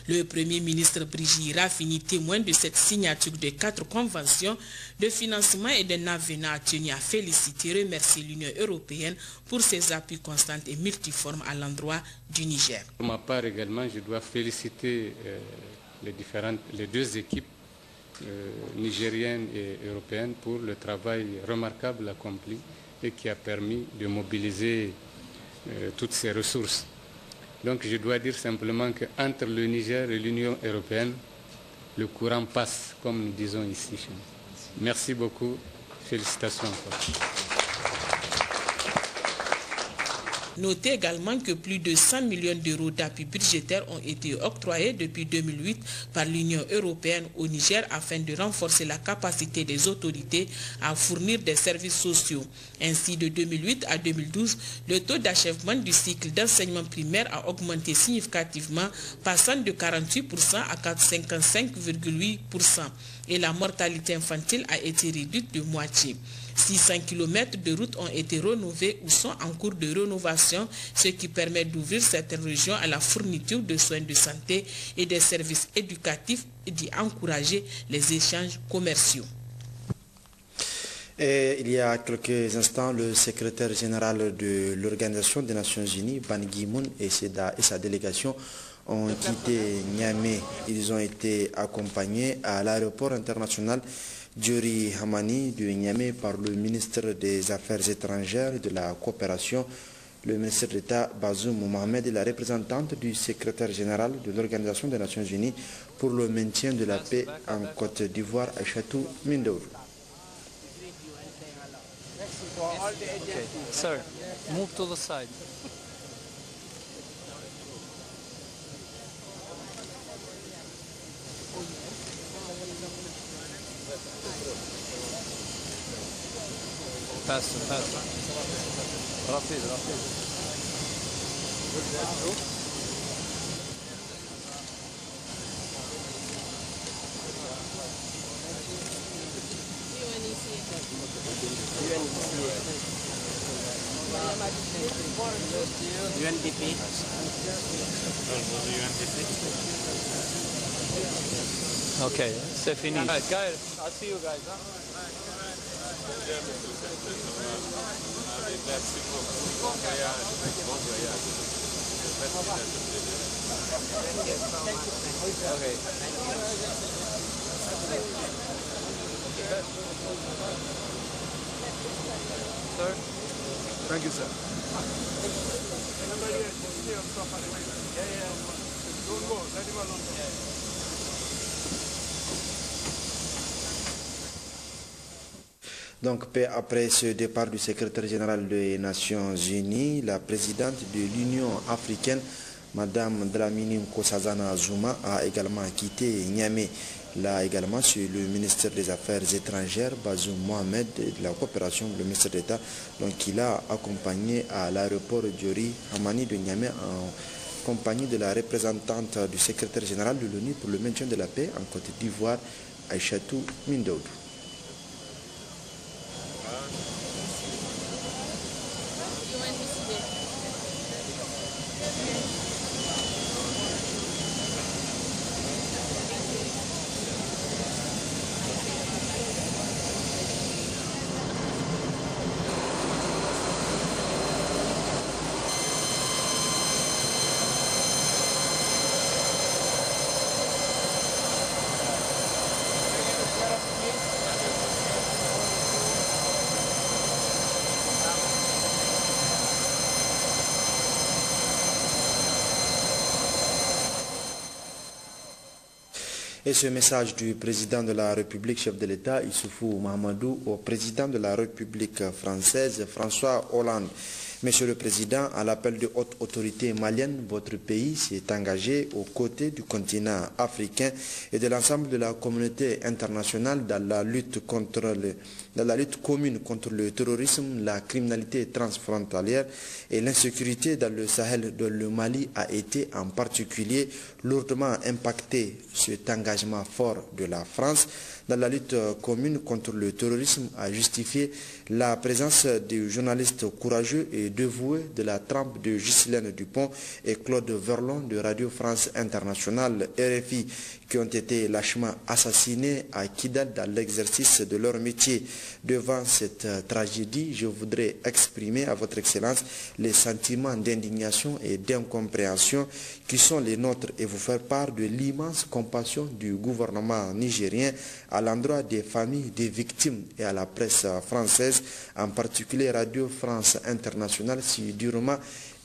I: Le Premier ministre Brigitte Raffini, témoin de cette signature de 4 conventions de financement et d'un avenant, a tenu à féliciter et remercier l'Union européenne pour ses appuis constants et multiformes à l'endroit du Niger.
K: Pour ma part également, je dois féliciter les deux équipes nigériennes et européennes pour le travail remarquable accompli et qui a permis de mobiliser toutes ces ressources. Donc je dois dire simplement qu'entre le Niger et l'Union européenne, le courant passe, comme nous disons ici. Merci beaucoup. Félicitations encore.
I: Notez également que plus de 100 millions d'euros d'appui budgétaire ont été octroyés depuis 2008 par l'Union européenne au Niger afin de renforcer la capacité des autorités à fournir des services sociaux. Ainsi, de 2008 à 2012, le taux d'achèvement du cycle d'enseignement primaire a augmenté significativement, passant de 48% à 55,8%. Et la mortalité infantile a été réduite de moitié. 600 km de routes ont été rénovées ou sont en cours de rénovation, ce qui permet d'ouvrir certaines régions à la fourniture de soins de santé et des services éducatifs et d'y encourager les échanges commerciaux.
A: Et il y a quelques instants, le secrétaire général de l'Organisation des Nations Unies, Ban Ki-moon, et sa délégation ont quitté Niamey. Ils ont été accompagnés à l'aéroport international Diori Hamani de Niamey par le ministre des Affaires étrangères et de la coopération, le ministre d'État Bazoum Mohamed et la représentante du secrétaire général de l'Organisation des Nations Unies pour le maintien de la paix en Côte d'Ivoire, Aïchatou Mindour.
B: Okay. Sir, move to the side. Faster, faster. Rapid, rapid. UNDP. Okay, c'est fini. All right, guys, I'll see you guys. Huh? Okay. Sir?
C: Thank you, sir. Don't go, let him alone.
A: Donc, après ce départ du secrétaire général des Nations Unies, la présidente de l'Union africaine, Mme Dlamini Nkosazana Zuma, a également quitté Niamey. Là également, c'est le ministre des Affaires étrangères, Bazoum Mohamed, de la coopération, le ministre d'État, donc il a accompagné à l'aéroport Diori Hamani de Niamey en compagnie de la représentante du secrétaire général de l'ONU pour le maintien de la paix en Côte d'Ivoire, Aïchatou Mindoud. Et ce message du président de la République, chef de l'État, Issoufou Mahamadou, au président de la République française, François Hollande. Monsieur le Président, à l'appel de haute autorité malienne, votre pays s'est engagé aux côtés du continent africain et de l'ensemble de la communauté internationale dans la lutte commune contre le terrorisme, la criminalité transfrontalière et l'insécurité dans le Sahel, dont le Mali a été en particulier lourdement impacté. Cet engagement fort de la France dans la lutte commune contre le terrorisme a justifié la présence des journalistes courageux et dévoués de la trempe de Ghislaine Dupont et Claude Verlon de Radio France Internationale RFI qui ont été lâchement assassinés à Kidal dans l'exercice de leur métier. Devant cette tragédie, je voudrais exprimer à votre Excellence les sentiments d'indignation et d'incompréhension qui sont les nôtres et vous faire part de l'immense compassion du gouvernement nigérien à l'endroit des familles des victimes et à la presse française, en particulier Radio France Internationale, si durement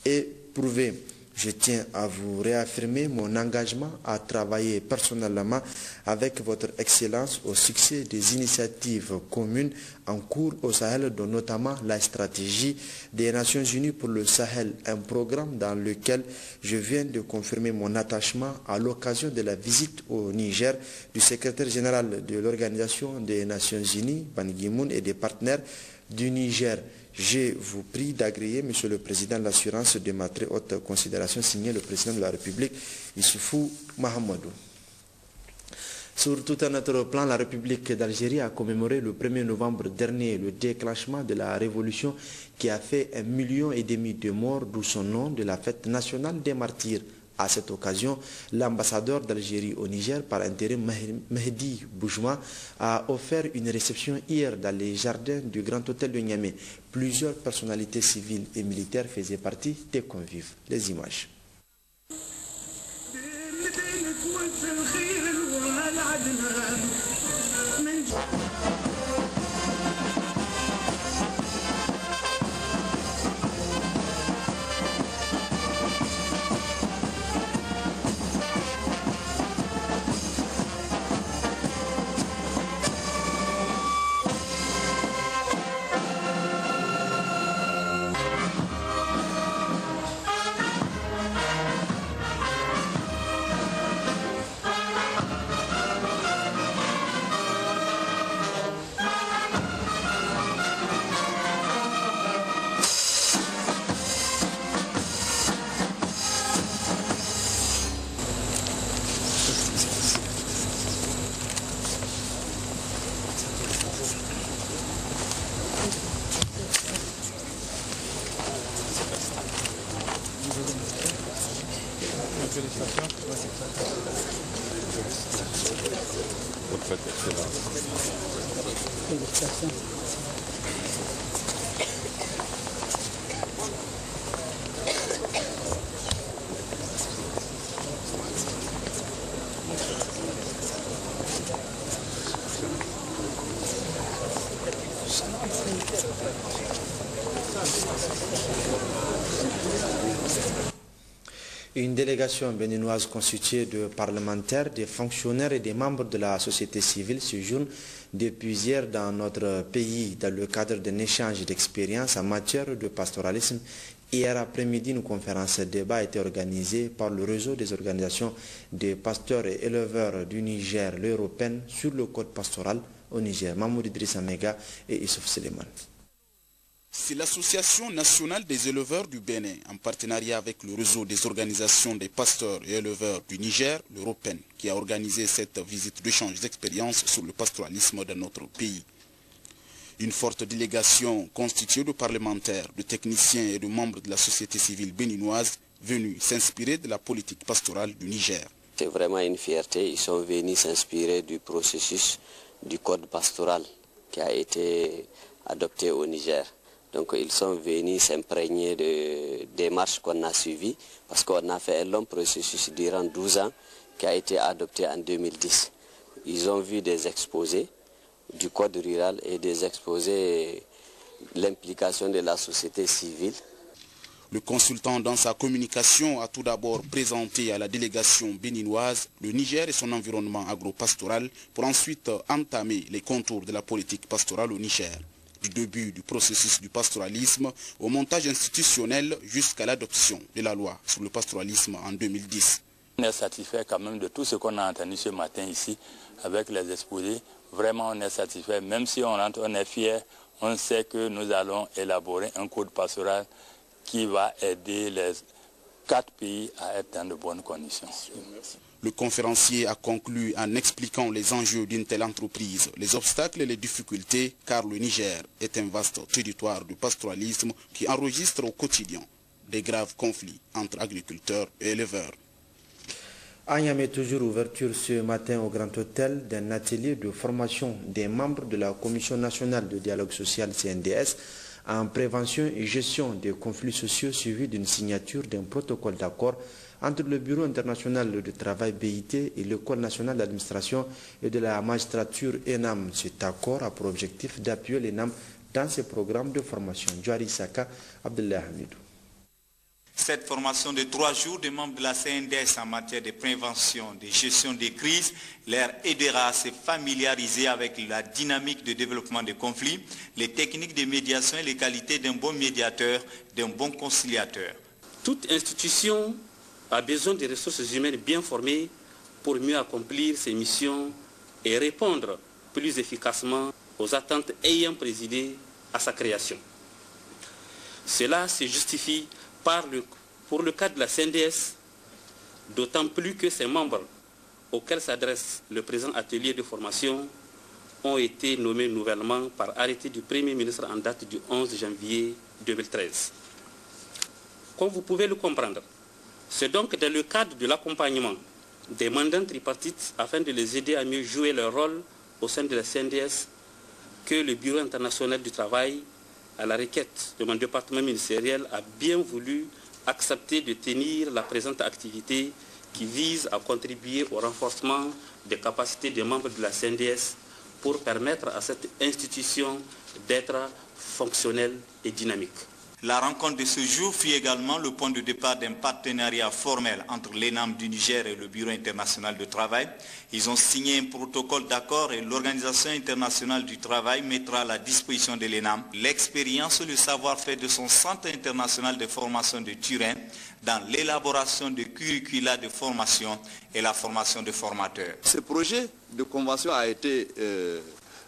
A: éprouvée. Je tiens à vous réaffirmer mon engagement à travailler personnellement avec votre Excellence au succès des initiatives communes en cours au Sahel, dont notamment la stratégie des Nations Unies pour le Sahel, un programme dans lequel je viens de confirmer mon attachement à l'occasion de la visite au Niger du secrétaire général de l'Organisation des Nations Unies, Ban Ki-moon, et des partenaires du Niger. Je vous prie d'agréer, Monsieur le Président, l'assurance de ma très haute considération, signée le Président de la République, Issoufou Mahamadou. Sur tout un autre plan, la République d'Algérie a commémoré le 1er novembre dernier le déclenchement de la révolution qui a fait 1,5 million de morts, d'où son nom de la fête nationale des martyrs. À cette occasion, l'ambassadeur d'Algérie au Niger, par intérim Mehdi Boujma, a offert une réception hier dans les jardins du Grand Hôtel de Niamey. Plusieurs personnalités civiles et militaires faisaient partie des convives. Les images. Une délégation béninoise constituée de parlementaires, des fonctionnaires et des membres de la société civile séjourne depuis hier dans notre pays dans le cadre d'un échange d'expériences en matière de pastoralisme. Hier après-midi, une conférence débat a été organisée par le réseau des organisations des pasteurs et éleveurs du Niger, l'européenne, sur le code pastoral au Niger. Mahmoud Idrissa Mega et Issouf Suleiman.
L: C'est l'Association nationale des éleveurs du Bénin, en partenariat avec le réseau des organisations des pasteurs et éleveurs du Niger, l'européenne, qui a organisé cette visite d'échange d'expériences sur le pastoralisme dans notre pays. Une forte délégation constituée de parlementaires, de techniciens et de membres de la société civile béninoise venus s'inspirer de la politique pastorale du Niger.
M: C'est vraiment une fierté, ils sont venus s'inspirer du processus du code pastoral qui a été adopté au Niger. Donc ils sont venus s'imprégner des démarches qu'on a suivies parce qu'on a fait un long processus durant 12 ans qui a été adopté en 2010. Ils ont vu des exposés du code rural et des exposés l'implication de la société civile.
L: Le consultant dans sa communication a tout d'abord présenté à la délégation béninoise le Niger et son environnement agro-pastoral pour ensuite entamer les contours de la politique pastorale au Niger. Du début du processus du pastoralisme au montage institutionnel jusqu'à l'adoption de la loi sur le pastoralisme en 2010.
N: On est satisfait quand même de tout ce qu'on a entendu ce matin ici avec les exposés. Vraiment on est satisfait, même si on rentre, on est fier, on sait que nous allons élaborer un code pastoral qui va aider les 4 pays à être dans de bonnes conditions.
L: Le conférencier a conclu en expliquant les enjeux d'une telle entreprise, les obstacles et les difficultés, car le Niger est un vaste territoire de pastoralisme qui enregistre au quotidien des graves conflits entre agriculteurs et éleveurs.
A: À Niamey, toujours ouverture ce matin au Grand Hôtel d'un atelier de formation des membres de la Commission nationale de dialogue social CNDS en prévention et gestion des conflits sociaux suivi d'une signature d'un protocole d'accord entre le Bureau international du travail BIT et l'École nationale d'administration et de la magistrature ENAM. Cet accord a pour objectif d'appuyer l'ENAM dans ses programmes de formation. Djouari Saka, Abdullah Hamidou.
O: Cette formation de 3 jours des membres de la CNDS en matière de prévention, de gestion des crises, leur aidera à se familiariser avec la dynamique de développement des conflits, les techniques de médiation et les qualités d'un bon médiateur, d'un bon conciliateur.
P: Toute institution a besoin de ressources humaines bien formées pour mieux accomplir ses missions et répondre plus efficacement aux attentes ayant présidé à sa création. Cela se justifie pour le cas de la CNDS, d'autant plus que ses membres auxquels s'adresse le présent atelier de formation ont été nommés nouvellement par arrêté du Premier ministre en date du 11 janvier 2013. Comme vous pouvez le comprendre, c'est donc dans le cadre de l'accompagnement des mandants tripartites afin de les aider à mieux jouer leur rôle au sein de la CNDS que le Bureau international du travail, à la requête de mon département ministériel, a bien voulu accepter de tenir la présente activité qui vise à contribuer au renforcement des capacités des membres de la CNDS pour permettre à cette institution d'être fonctionnelle et dynamique.
O: La rencontre de ce jour fut également le point de départ d'un partenariat formel entre l'ENAM du Niger et le Bureau international du travail. Ils ont signé un protocole d'accord et l'Organisation internationale du travail mettra à la disposition de l'ENAM l'expérience et le savoir-faire de son centre international de formation de Turin dans l'élaboration de curricula de formation et la formation de formateurs.
Q: Ce projet de convention a été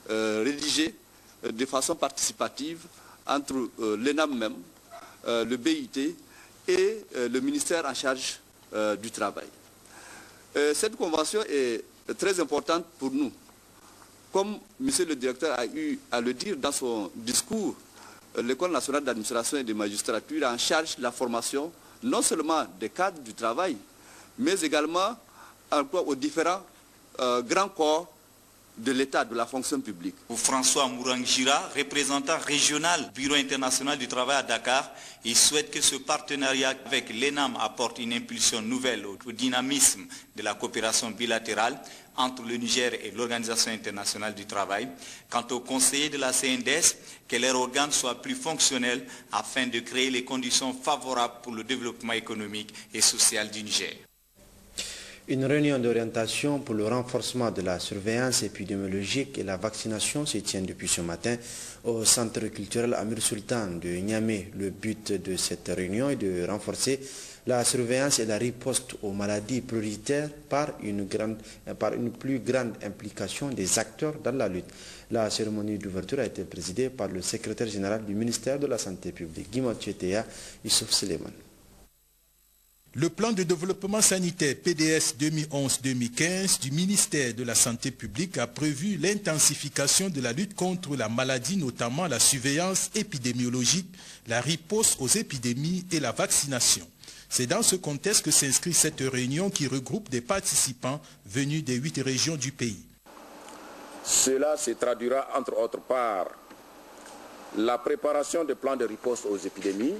Q: rédigé de façon participative entre l'ENAM même, le BIT et le ministère en charge du travail. Cette convention est très importante pour nous. Comme M. le directeur a eu à le dire dans son discours, l'École nationale d'administration et de magistrature a en charge la formation non seulement des cadres du travail, mais également aux différents grands corps de l'État, de la fonction publique.
O: Pour François Mourangira, représentant régional Bureau international du travail à Dakar, il souhaite que ce partenariat avec l'ENAM apporte une impulsion nouvelle au dynamisme de la coopération bilatérale entre le Niger et l'Organisation internationale du travail. Quant aux conseillers de la CNDS, que leur organe soit plus fonctionnel afin de créer les conditions favorables pour le développement économique et social du Niger.
A: Une réunion d'orientation pour le renforcement de la surveillance épidémiologique et la vaccination se tient depuis ce matin au centre culturel Amir Sultan de Niamey. Le but de cette réunion est de renforcer la surveillance et la riposte aux maladies prioritaires par une plus grande implication des acteurs dans la lutte. La cérémonie d'ouverture a été présidée par le secrétaire général du ministère de la Santé publique, Guimot Chetea, Youssouf Suleiman.
R: Le plan de développement sanitaire PDS 2011-2015 du ministère de la Santé publique a prévu l'intensification de la lutte contre la maladie, notamment la surveillance épidémiologique, la riposte aux épidémies et la vaccination. C'est dans ce contexte que s'inscrit cette réunion qui regroupe des participants venus des 8 régions du pays.
S: Cela se traduira entre autres par la préparation des plans de riposte aux épidémies,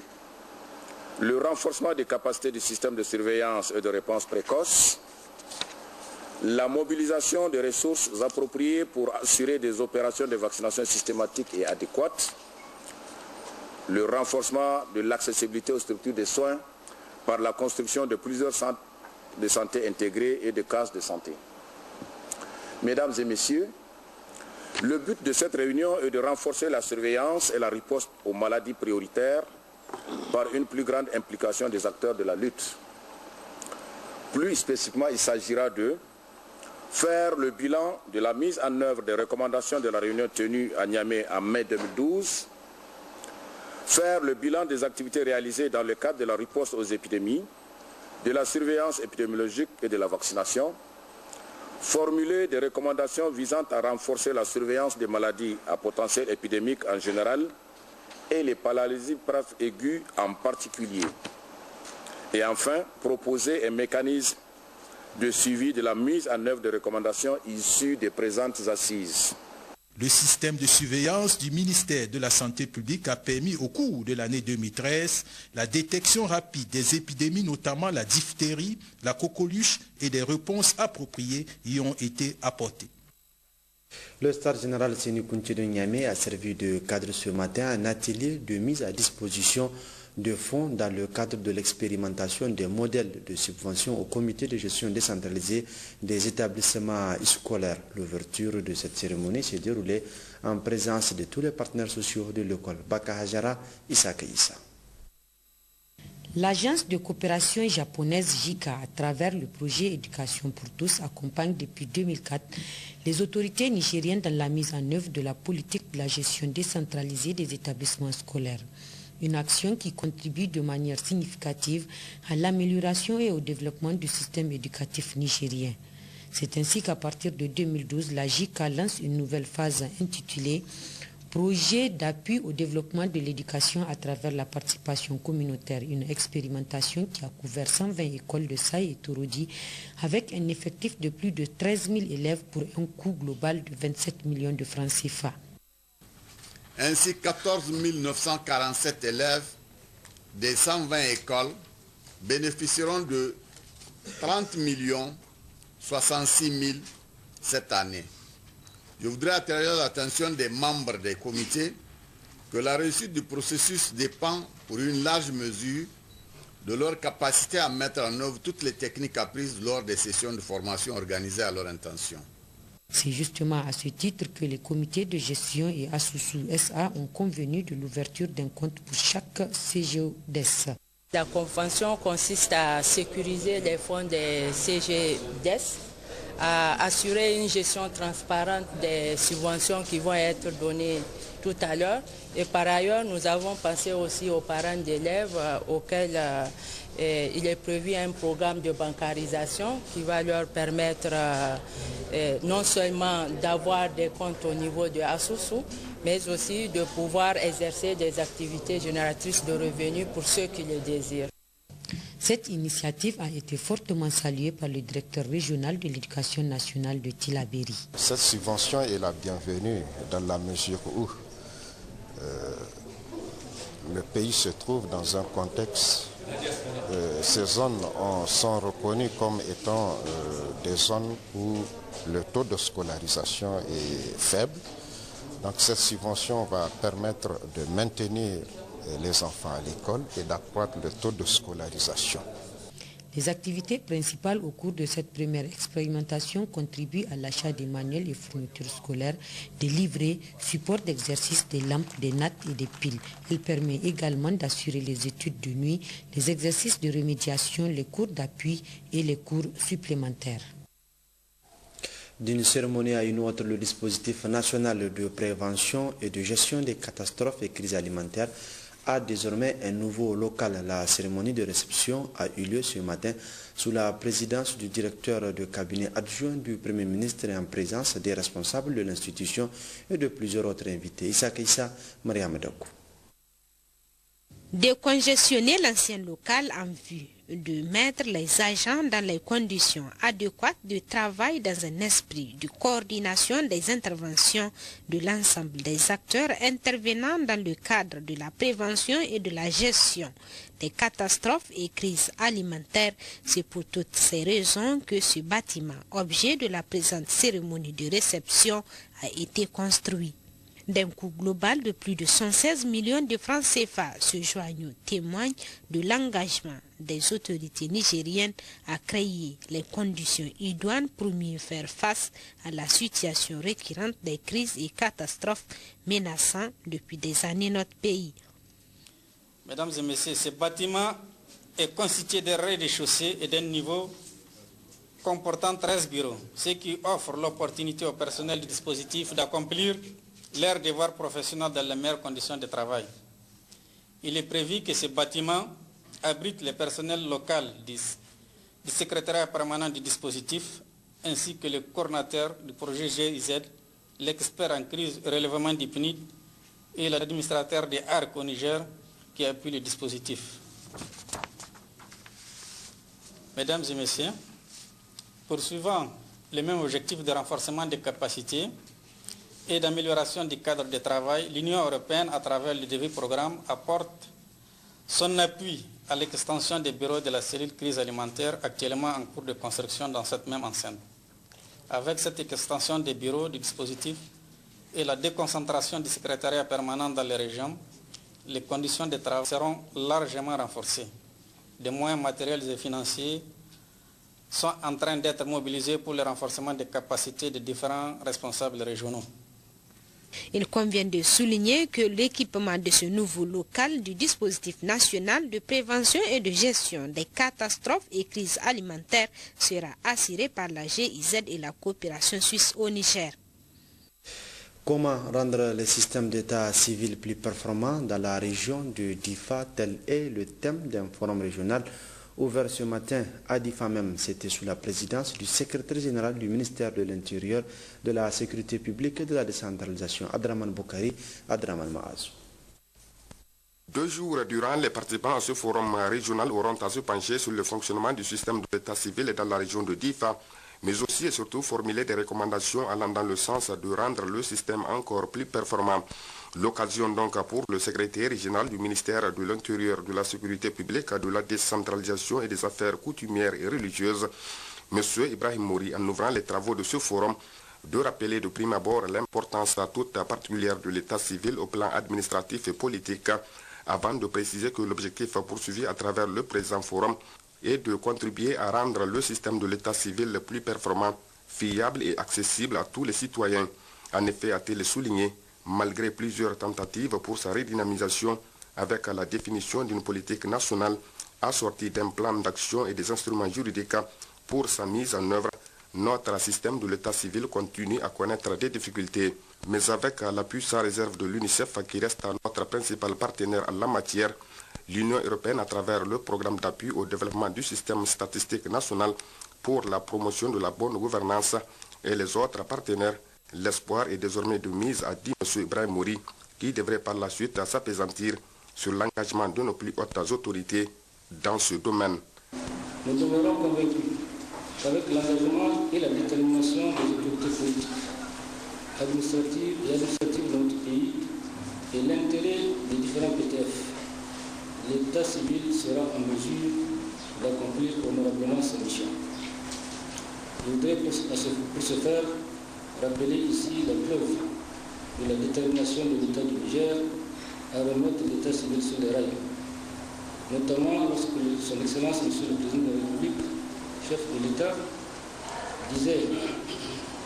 S: le renforcement des capacités du système de surveillance et de réponse précoce, la mobilisation des ressources appropriées pour assurer des opérations de vaccination systématiques et adéquates, le renforcement de l'accessibilité aux structures de soins par la construction de plusieurs centres de santé intégrés et de cases de santé. Mesdames et messieurs, le but de cette réunion est de renforcer la surveillance et la riposte aux maladies prioritaires par une plus grande implication des acteurs de la lutte. Plus spécifiquement, il s'agira de faire le bilan de la mise en œuvre des recommandations de la réunion tenue à Niamey en mai 2012, faire le bilan des activités réalisées dans le cadre de la riposte aux épidémies, de la surveillance épidémiologique et de la vaccination, formuler des recommandations visant à renforcer la surveillance des maladies à potentiel épidémique en général et les paralysies aiguës en particulier. Et enfin, proposer un mécanisme de suivi de la mise en œuvre des recommandations issues des présentes assises.
R: Le système de surveillance du ministère de la Santé publique a permis au cours de l'année 2013 la détection rapide des épidémies, notamment la diphtérie, la coqueluche, et des réponses appropriées y ont été apportées.
A: Le Stade général Séni Kounti de Niamey a servi de cadre ce matin à un atelier de mise à disposition de fonds dans le cadre de l'expérimentation des modèles de subvention au comité de gestion décentralisé des établissements scolaires. L'ouverture de cette cérémonie s'est déroulée en présence de tous les partenaires sociaux de l'école Baka Hajara Issa Kaïssa.
T: L'agence de coopération japonaise JICA, à travers le projet Éducation pour tous, accompagne depuis 2004 les autorités nigériennes dans la mise en œuvre de la politique de la gestion décentralisée des établissements scolaires. Une action qui contribue de manière significative à l'amélioration et au développement du système éducatif nigérien. C'est ainsi qu'à partir de 2012, la JICA lance une nouvelle phase intitulée Projet d'appui au développement de l'éducation à travers la participation communautaire, une expérimentation qui a couvert 120 écoles de Saï et Torodi avec un effectif de plus de 13 000 élèves pour un coût global de 27 millions de francs CFA.
U: Ainsi, 14 947 élèves des 120 écoles bénéficieront de 30 066 000 cette année. Je voudrais attirer l'attention des membres des comités que la réussite du processus dépend pour une large mesure de leur capacité à mettre en œuvre toutes les techniques apprises lors des sessions de formation organisées à leur intention.
T: C'est justement à ce titre que les comités de gestion et Asusu SA ont convenu de l'ouverture d'un compte pour chaque CGDES.
V: La convention consiste à sécuriser les fonds des CGDES, à assurer une gestion transparente des subventions qui vont être données tout à l'heure. Et par ailleurs, nous avons pensé aussi aux parents d'élèves auxquels il est prévu un programme de bancarisation qui va leur permettre non seulement d'avoir des comptes au niveau de Asusu, mais aussi de pouvoir exercer des activités génératrices de revenus pour ceux qui le désirent.
T: Cette initiative a été fortement saluée par le directeur régional de l'éducation nationale de Tillabéri.
W: Cette subvention est la bienvenue dans la mesure où le pays se trouve dans un contexte, ces zones sont reconnues comme étant des zones où le taux de scolarisation est faible. Donc cette subvention va permettre de maintenir les enfants à l'école et d'accroître le taux de scolarisation.
T: Les activités principales au cours de cette première expérimentation contribuent à l'achat des manuels et fournitures scolaires, des livrets, supports d'exercice, des lampes, des nattes et des piles. Elle permet également d'assurer les études de nuit, les exercices de remédiation, les cours d'appui et les cours supplémentaires.
A: D'une cérémonie à une autre, le dispositif national de prévention et de gestion des catastrophes et crises alimentaires a désormais un nouveau local. La cérémonie de réception a eu lieu ce matin sous la présidence du directeur de cabinet adjoint du Premier ministre et en présence des responsables de l'institution et de plusieurs autres invités. Issa Kaïssa, Mariam Dakou.
X: Décongestionner l'ancien local en vue de mettre les agents dans les conditions adéquates de travail dans un esprit de coordination des interventions de l'ensemble des acteurs intervenant dans le cadre de la prévention et de la gestion des catastrophes et crises alimentaires. C'est pour toutes ces raisons que ce bâtiment, objet de la présente cérémonie de réception, a été construit. d'un coût global de plus de 116 millions de francs CFA. Ce joyau témoigne de l'engagement des autorités nigériennes à créer les conditions idoines pour mieux faire face à la situation récurrente des crises et catastrophes menaçant depuis des années notre pays.
D: Mesdames et messieurs, ce bâtiment est constitué d'un rez-de-chaussée et d'un niveau comportant 13 bureaux, ce qui offre l'opportunité au personnel du dispositif d'accomplir leurs devoirs professionnels dans les meilleures conditions de travail. Il est prévu que ce bâtiment abrite le personnel local du secrétariat permanent du dispositif, ainsi que le coordinateur du projet GIZ, l'expert en crise et relèvement du PNID et l'administrateur des ARC au Niger qui appuie le dispositif. Mesdames et messieurs, poursuivant les mêmes objectifs de renforcement des capacités et d'amélioration du cadre de travail, l'Union européenne, à travers le DV programme, apporte son appui à l'extension des bureaux de la cellule crise alimentaire actuellement en cours de construction dans cette même enceinte. Avec cette extension des bureaux du dispositif et la déconcentration du secrétariat permanent dans les régions, les conditions de travail seront largement renforcées. Des moyens matériels et financiers sont en train d'être mobilisés pour le renforcement des capacités des différents responsables régionaux.
X: Il convient de souligner que l'équipement de ce nouveau local du dispositif national de prévention et de gestion des catastrophes et crises alimentaires sera assuré par la GIZ et la coopération suisse au Niger.
A: Comment rendre le système d'état civil plus performant dans la région de Difa? Tel est le thème d'un forum régional ouvert ce matin à Difa même. C'était sous la présidence du secrétaire général du ministère de l'Intérieur, de la Sécurité publique et de la décentralisation, Adraman Boukari, Adraman Maaz.
E: 2 jours durant, les participants à ce forum régional auront à se pencher sur le fonctionnement du système d'état civil dans la région de Difa, mais aussi et surtout formuler des recommandations allant dans le sens de rendre le système encore plus performant. L'occasion donc pour le secrétaire général du ministère de l'Intérieur, de la Sécurité publique, de la décentralisation et des affaires coutumières et religieuses, M. Ibrahim Mouri, en ouvrant les travaux de ce forum, de rappeler de prime abord l'importance toute particulière de l'état civil au plan administratif et politique, avant de préciser que l'objectif poursuivi à travers le présent forum est de contribuer à rendre le système de l'état civil plus performant, fiable et accessible à tous les citoyens. En effet, a-t-il souligné, malgré plusieurs tentatives pour sa redynamisation avec la définition d'une politique nationale assortie d'un plan d'action et des instruments juridiques pour sa mise en œuvre, notre système de l'état civil continue à connaître des difficultés. Mais avec l'appui sans réserve de l'UNICEF qui reste notre principal partenaire en la matière, l'Union européenne, à travers le programme d'appui au développement du système statistique national pour la promotion de la bonne gouvernance et les autres partenaires, l'espoir est désormais de mise à dit M. Ibrahim Mouri, qui devrait par la suite s'appesantir sur l'engagement de nos plus hautes autorités dans ce domaine.
D: Nous demeurons convaincus qu'avec l'engagement et la détermination des autorités politiques, administratives et administratives de notre pays et l'intérêt des différents PTF, l'état civil sera en mesure d'accomplir honorablement sa mission. Je voudrais pour ce faire rappeler ici la preuve de la détermination de l'État du Niger à remettre l'état civil sur les rails, notamment lorsque son Excellence, Monsieur le Président de la République, chef de l'État, disait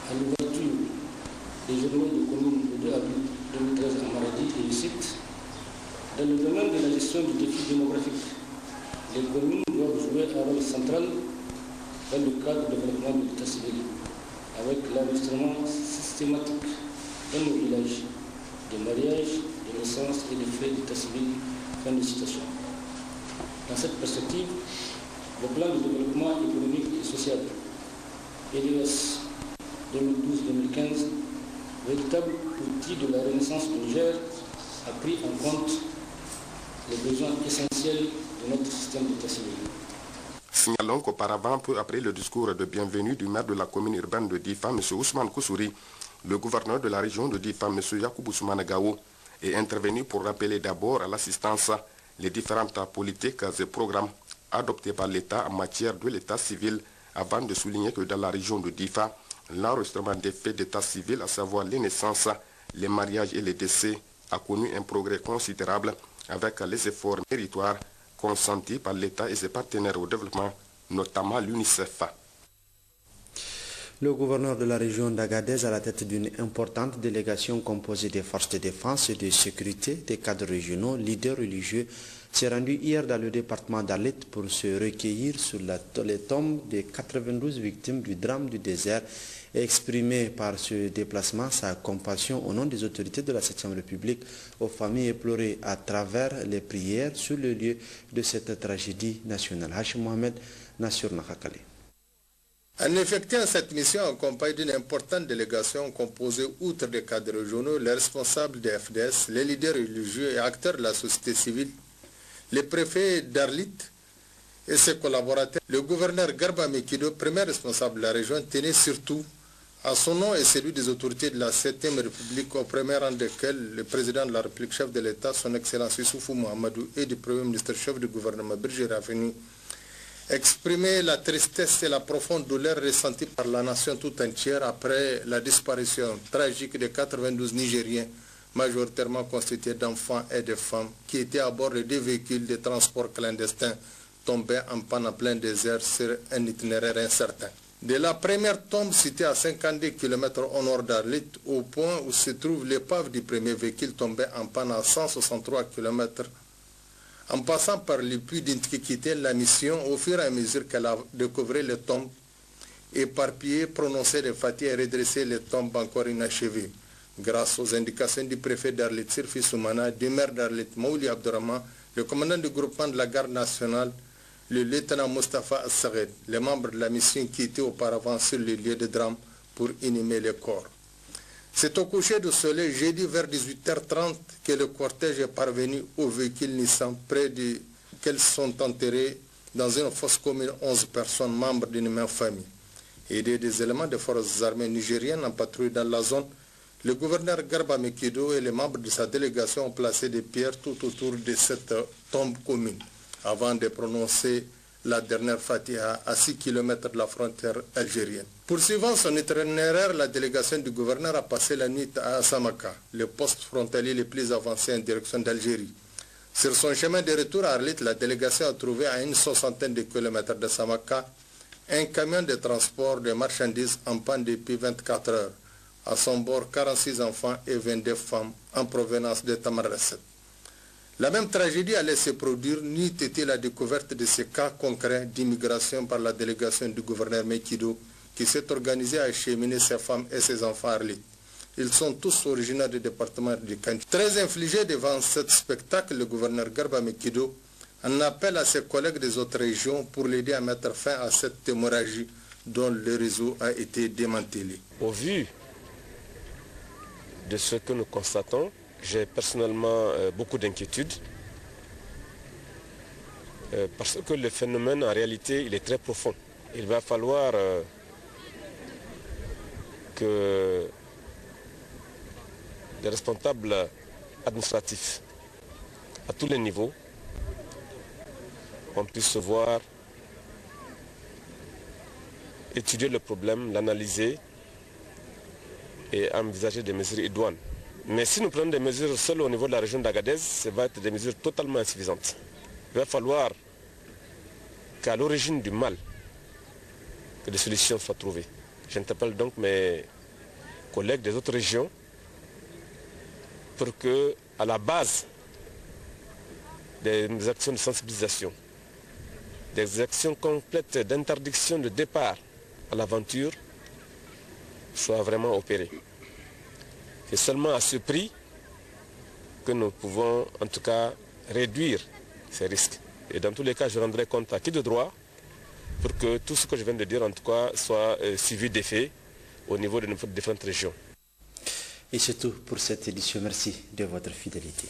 D: à l'ouverture des journées de commune le 2 avril 2013 à Maradi, et je cite, dans le domaine de la gestion du défi démographique, les communes doivent jouer un rôle central dans le cadre du développement de l'état civil, avec l'enregistrement systématique dans nos villages de mariage, de naissance et de frais d'état civil. Fin de citation. Dans cette perspective, le plan de développement économique et social, PDS 2012-2015, véritable outil de la renaissance du Niger, a pris en compte les besoins essentiels de notre système d'état civil.
E: Signalons qu'auparavant, peu après le discours de bienvenue du maire de la commune urbaine de Difa, M. Ousmane Koussouri, le gouverneur de la région de Difa, M. Yacoub Ousmane Gao, est intervenu pour rappeler d'abord à l'assistance les différentes politiques et programmes adoptés par l'État en matière de l'état civil, avant de souligner que dans la région de Difa, l'enregistrement des faits d'état civil, à savoir les naissances, les mariages et les décès a connu un progrès considérable avec les efforts méritoires consentis par l'État et ses partenaires au développement, notamment l'UNICEF.
A: Le gouverneur de la région d'Agadez, à la tête d'une importante délégation composée des forces de défense et de sécurité, des cadres régionaux, leaders religieux, s'est rendu hier dans le département d'Arlit pour se recueillir sur les tombes des 92 victimes du drame du désert et exprimer par ce déplacement sa compassion au nom des autorités de la 7e République aux familles éplorées à travers les prières sur le lieu de cette tragédie nationale. Hachim Mohamed, Nassur Nakakale.
F: En effectuant cette mission en compagnie d'une importante délégation composée outre des cadres régionaux, les responsables des FDS, les leaders religieux et acteurs de la société civile, les préfets d'Arlit et ses collaborateurs, le gouverneur Garba Mekido, premier responsable de la région, tenait surtout à son nom et celui des autorités de la 7e République, au premier rang desquels le président de la République, chef de l'État, son Excellence Issoufou Mohamedou, et du Premier ministre, chef du gouvernement, Birger Rafini, exprimer la tristesse et la profonde douleur ressentie par la nation tout entière après la disparition tragique de 92 Nigériens, majoritairement constitués d'enfants et de femmes, qui étaient à bord de 2 véhicules de transport clandestins tombés en panne en plein désert sur un itinéraire incertain. De la première tombe située à 52 km au nord d'Arlit, au point où se trouve l'épave du premier véhicule tombé en panne à 163 km, en passant par les puits d'Intiquité, la mission, au fur et à mesure qu'elle a découvert les tombes, éparpillé, prononcé des fatigues et redressé les tombes encore inachevées. Grâce aux indications du préfet d'Arlit, Sirfi Soumana, du maire d'Arlit, Mouli Abdurrahman, le commandant du groupement de la garde nationale, le lieutenant Mustafa Assaghed, les membres de la mission qui étaient auparavant sur le lieu de drame pour inhumer les corps. C'est au coucher du soleil, jeudi vers 18h30, que le cortège est parvenu au véhicule Nissan, près duquel sont enterrés dans une fosse commune 11 personnes membres d'une même famille. Aidés des éléments des forces armées nigériennes en patrouille dans la zone, le gouverneur Garba Mekido et les membres de sa délégation ont placé des pierres tout autour de cette tombe commune, avant de prononcer la dernière Fatiha à 6 km de la frontière algérienne. Poursuivant son itinéraire, la délégation du gouverneur a passé la nuit à Samaka, le poste frontalier le plus avancé en direction d'Algérie. Sur son chemin de retour à Arlit, la délégation a trouvé à une 60aine de kilomètres de Samaka un camion de transport de marchandises en panne depuis 24 heures. À son bord, 46 enfants et 22 femmes en provenance de Tamarasset. La même tragédie allait se produire, n'eût été la découverte de ces cas concrets d'immigration par la délégation du gouverneur Mekido, qui s'est organisée à acheminer ses femmes et ses enfants à Arlit. Ils sont tous originaires du département du Kanti. Très infligé devant ce spectacle, le gouverneur Garba Mekido en appelle à ses collègues des autres régions pour l'aider à mettre fin à cette hémorragie dont le réseau a été démantelé.
G: Au vu de ce que nous constatons, j'ai personnellement beaucoup d'inquiétudes parce que le phénomène, en réalité, il est très profond. Il va falloir que les responsables administratifs à tous les niveaux, on puisse se voir, étudier le problème, l'analyser et envisager des mesures idoines. Mais si nous prenons des mesures seules au niveau de la région d'Agadez, ça va être des mesures totalement insuffisantes. Il va falloir qu'à l'origine du mal, que des solutions soient trouvées. J'interpelle donc mes collègues des autres régions pour que, à la base des actions de sensibilisation, des actions complètes d'interdiction de départ à l'aventure soient vraiment opérées. C'est seulement à ce prix que nous pouvons en tout cas réduire ces risques. Et dans tous les cas, je rendrai compte à qui de droit pour que tout ce que je viens de dire en tout cas soit suivi d'effet au niveau de nos différentes régions.
A: Et c'est tout pour cette édition. Merci de votre fidélité.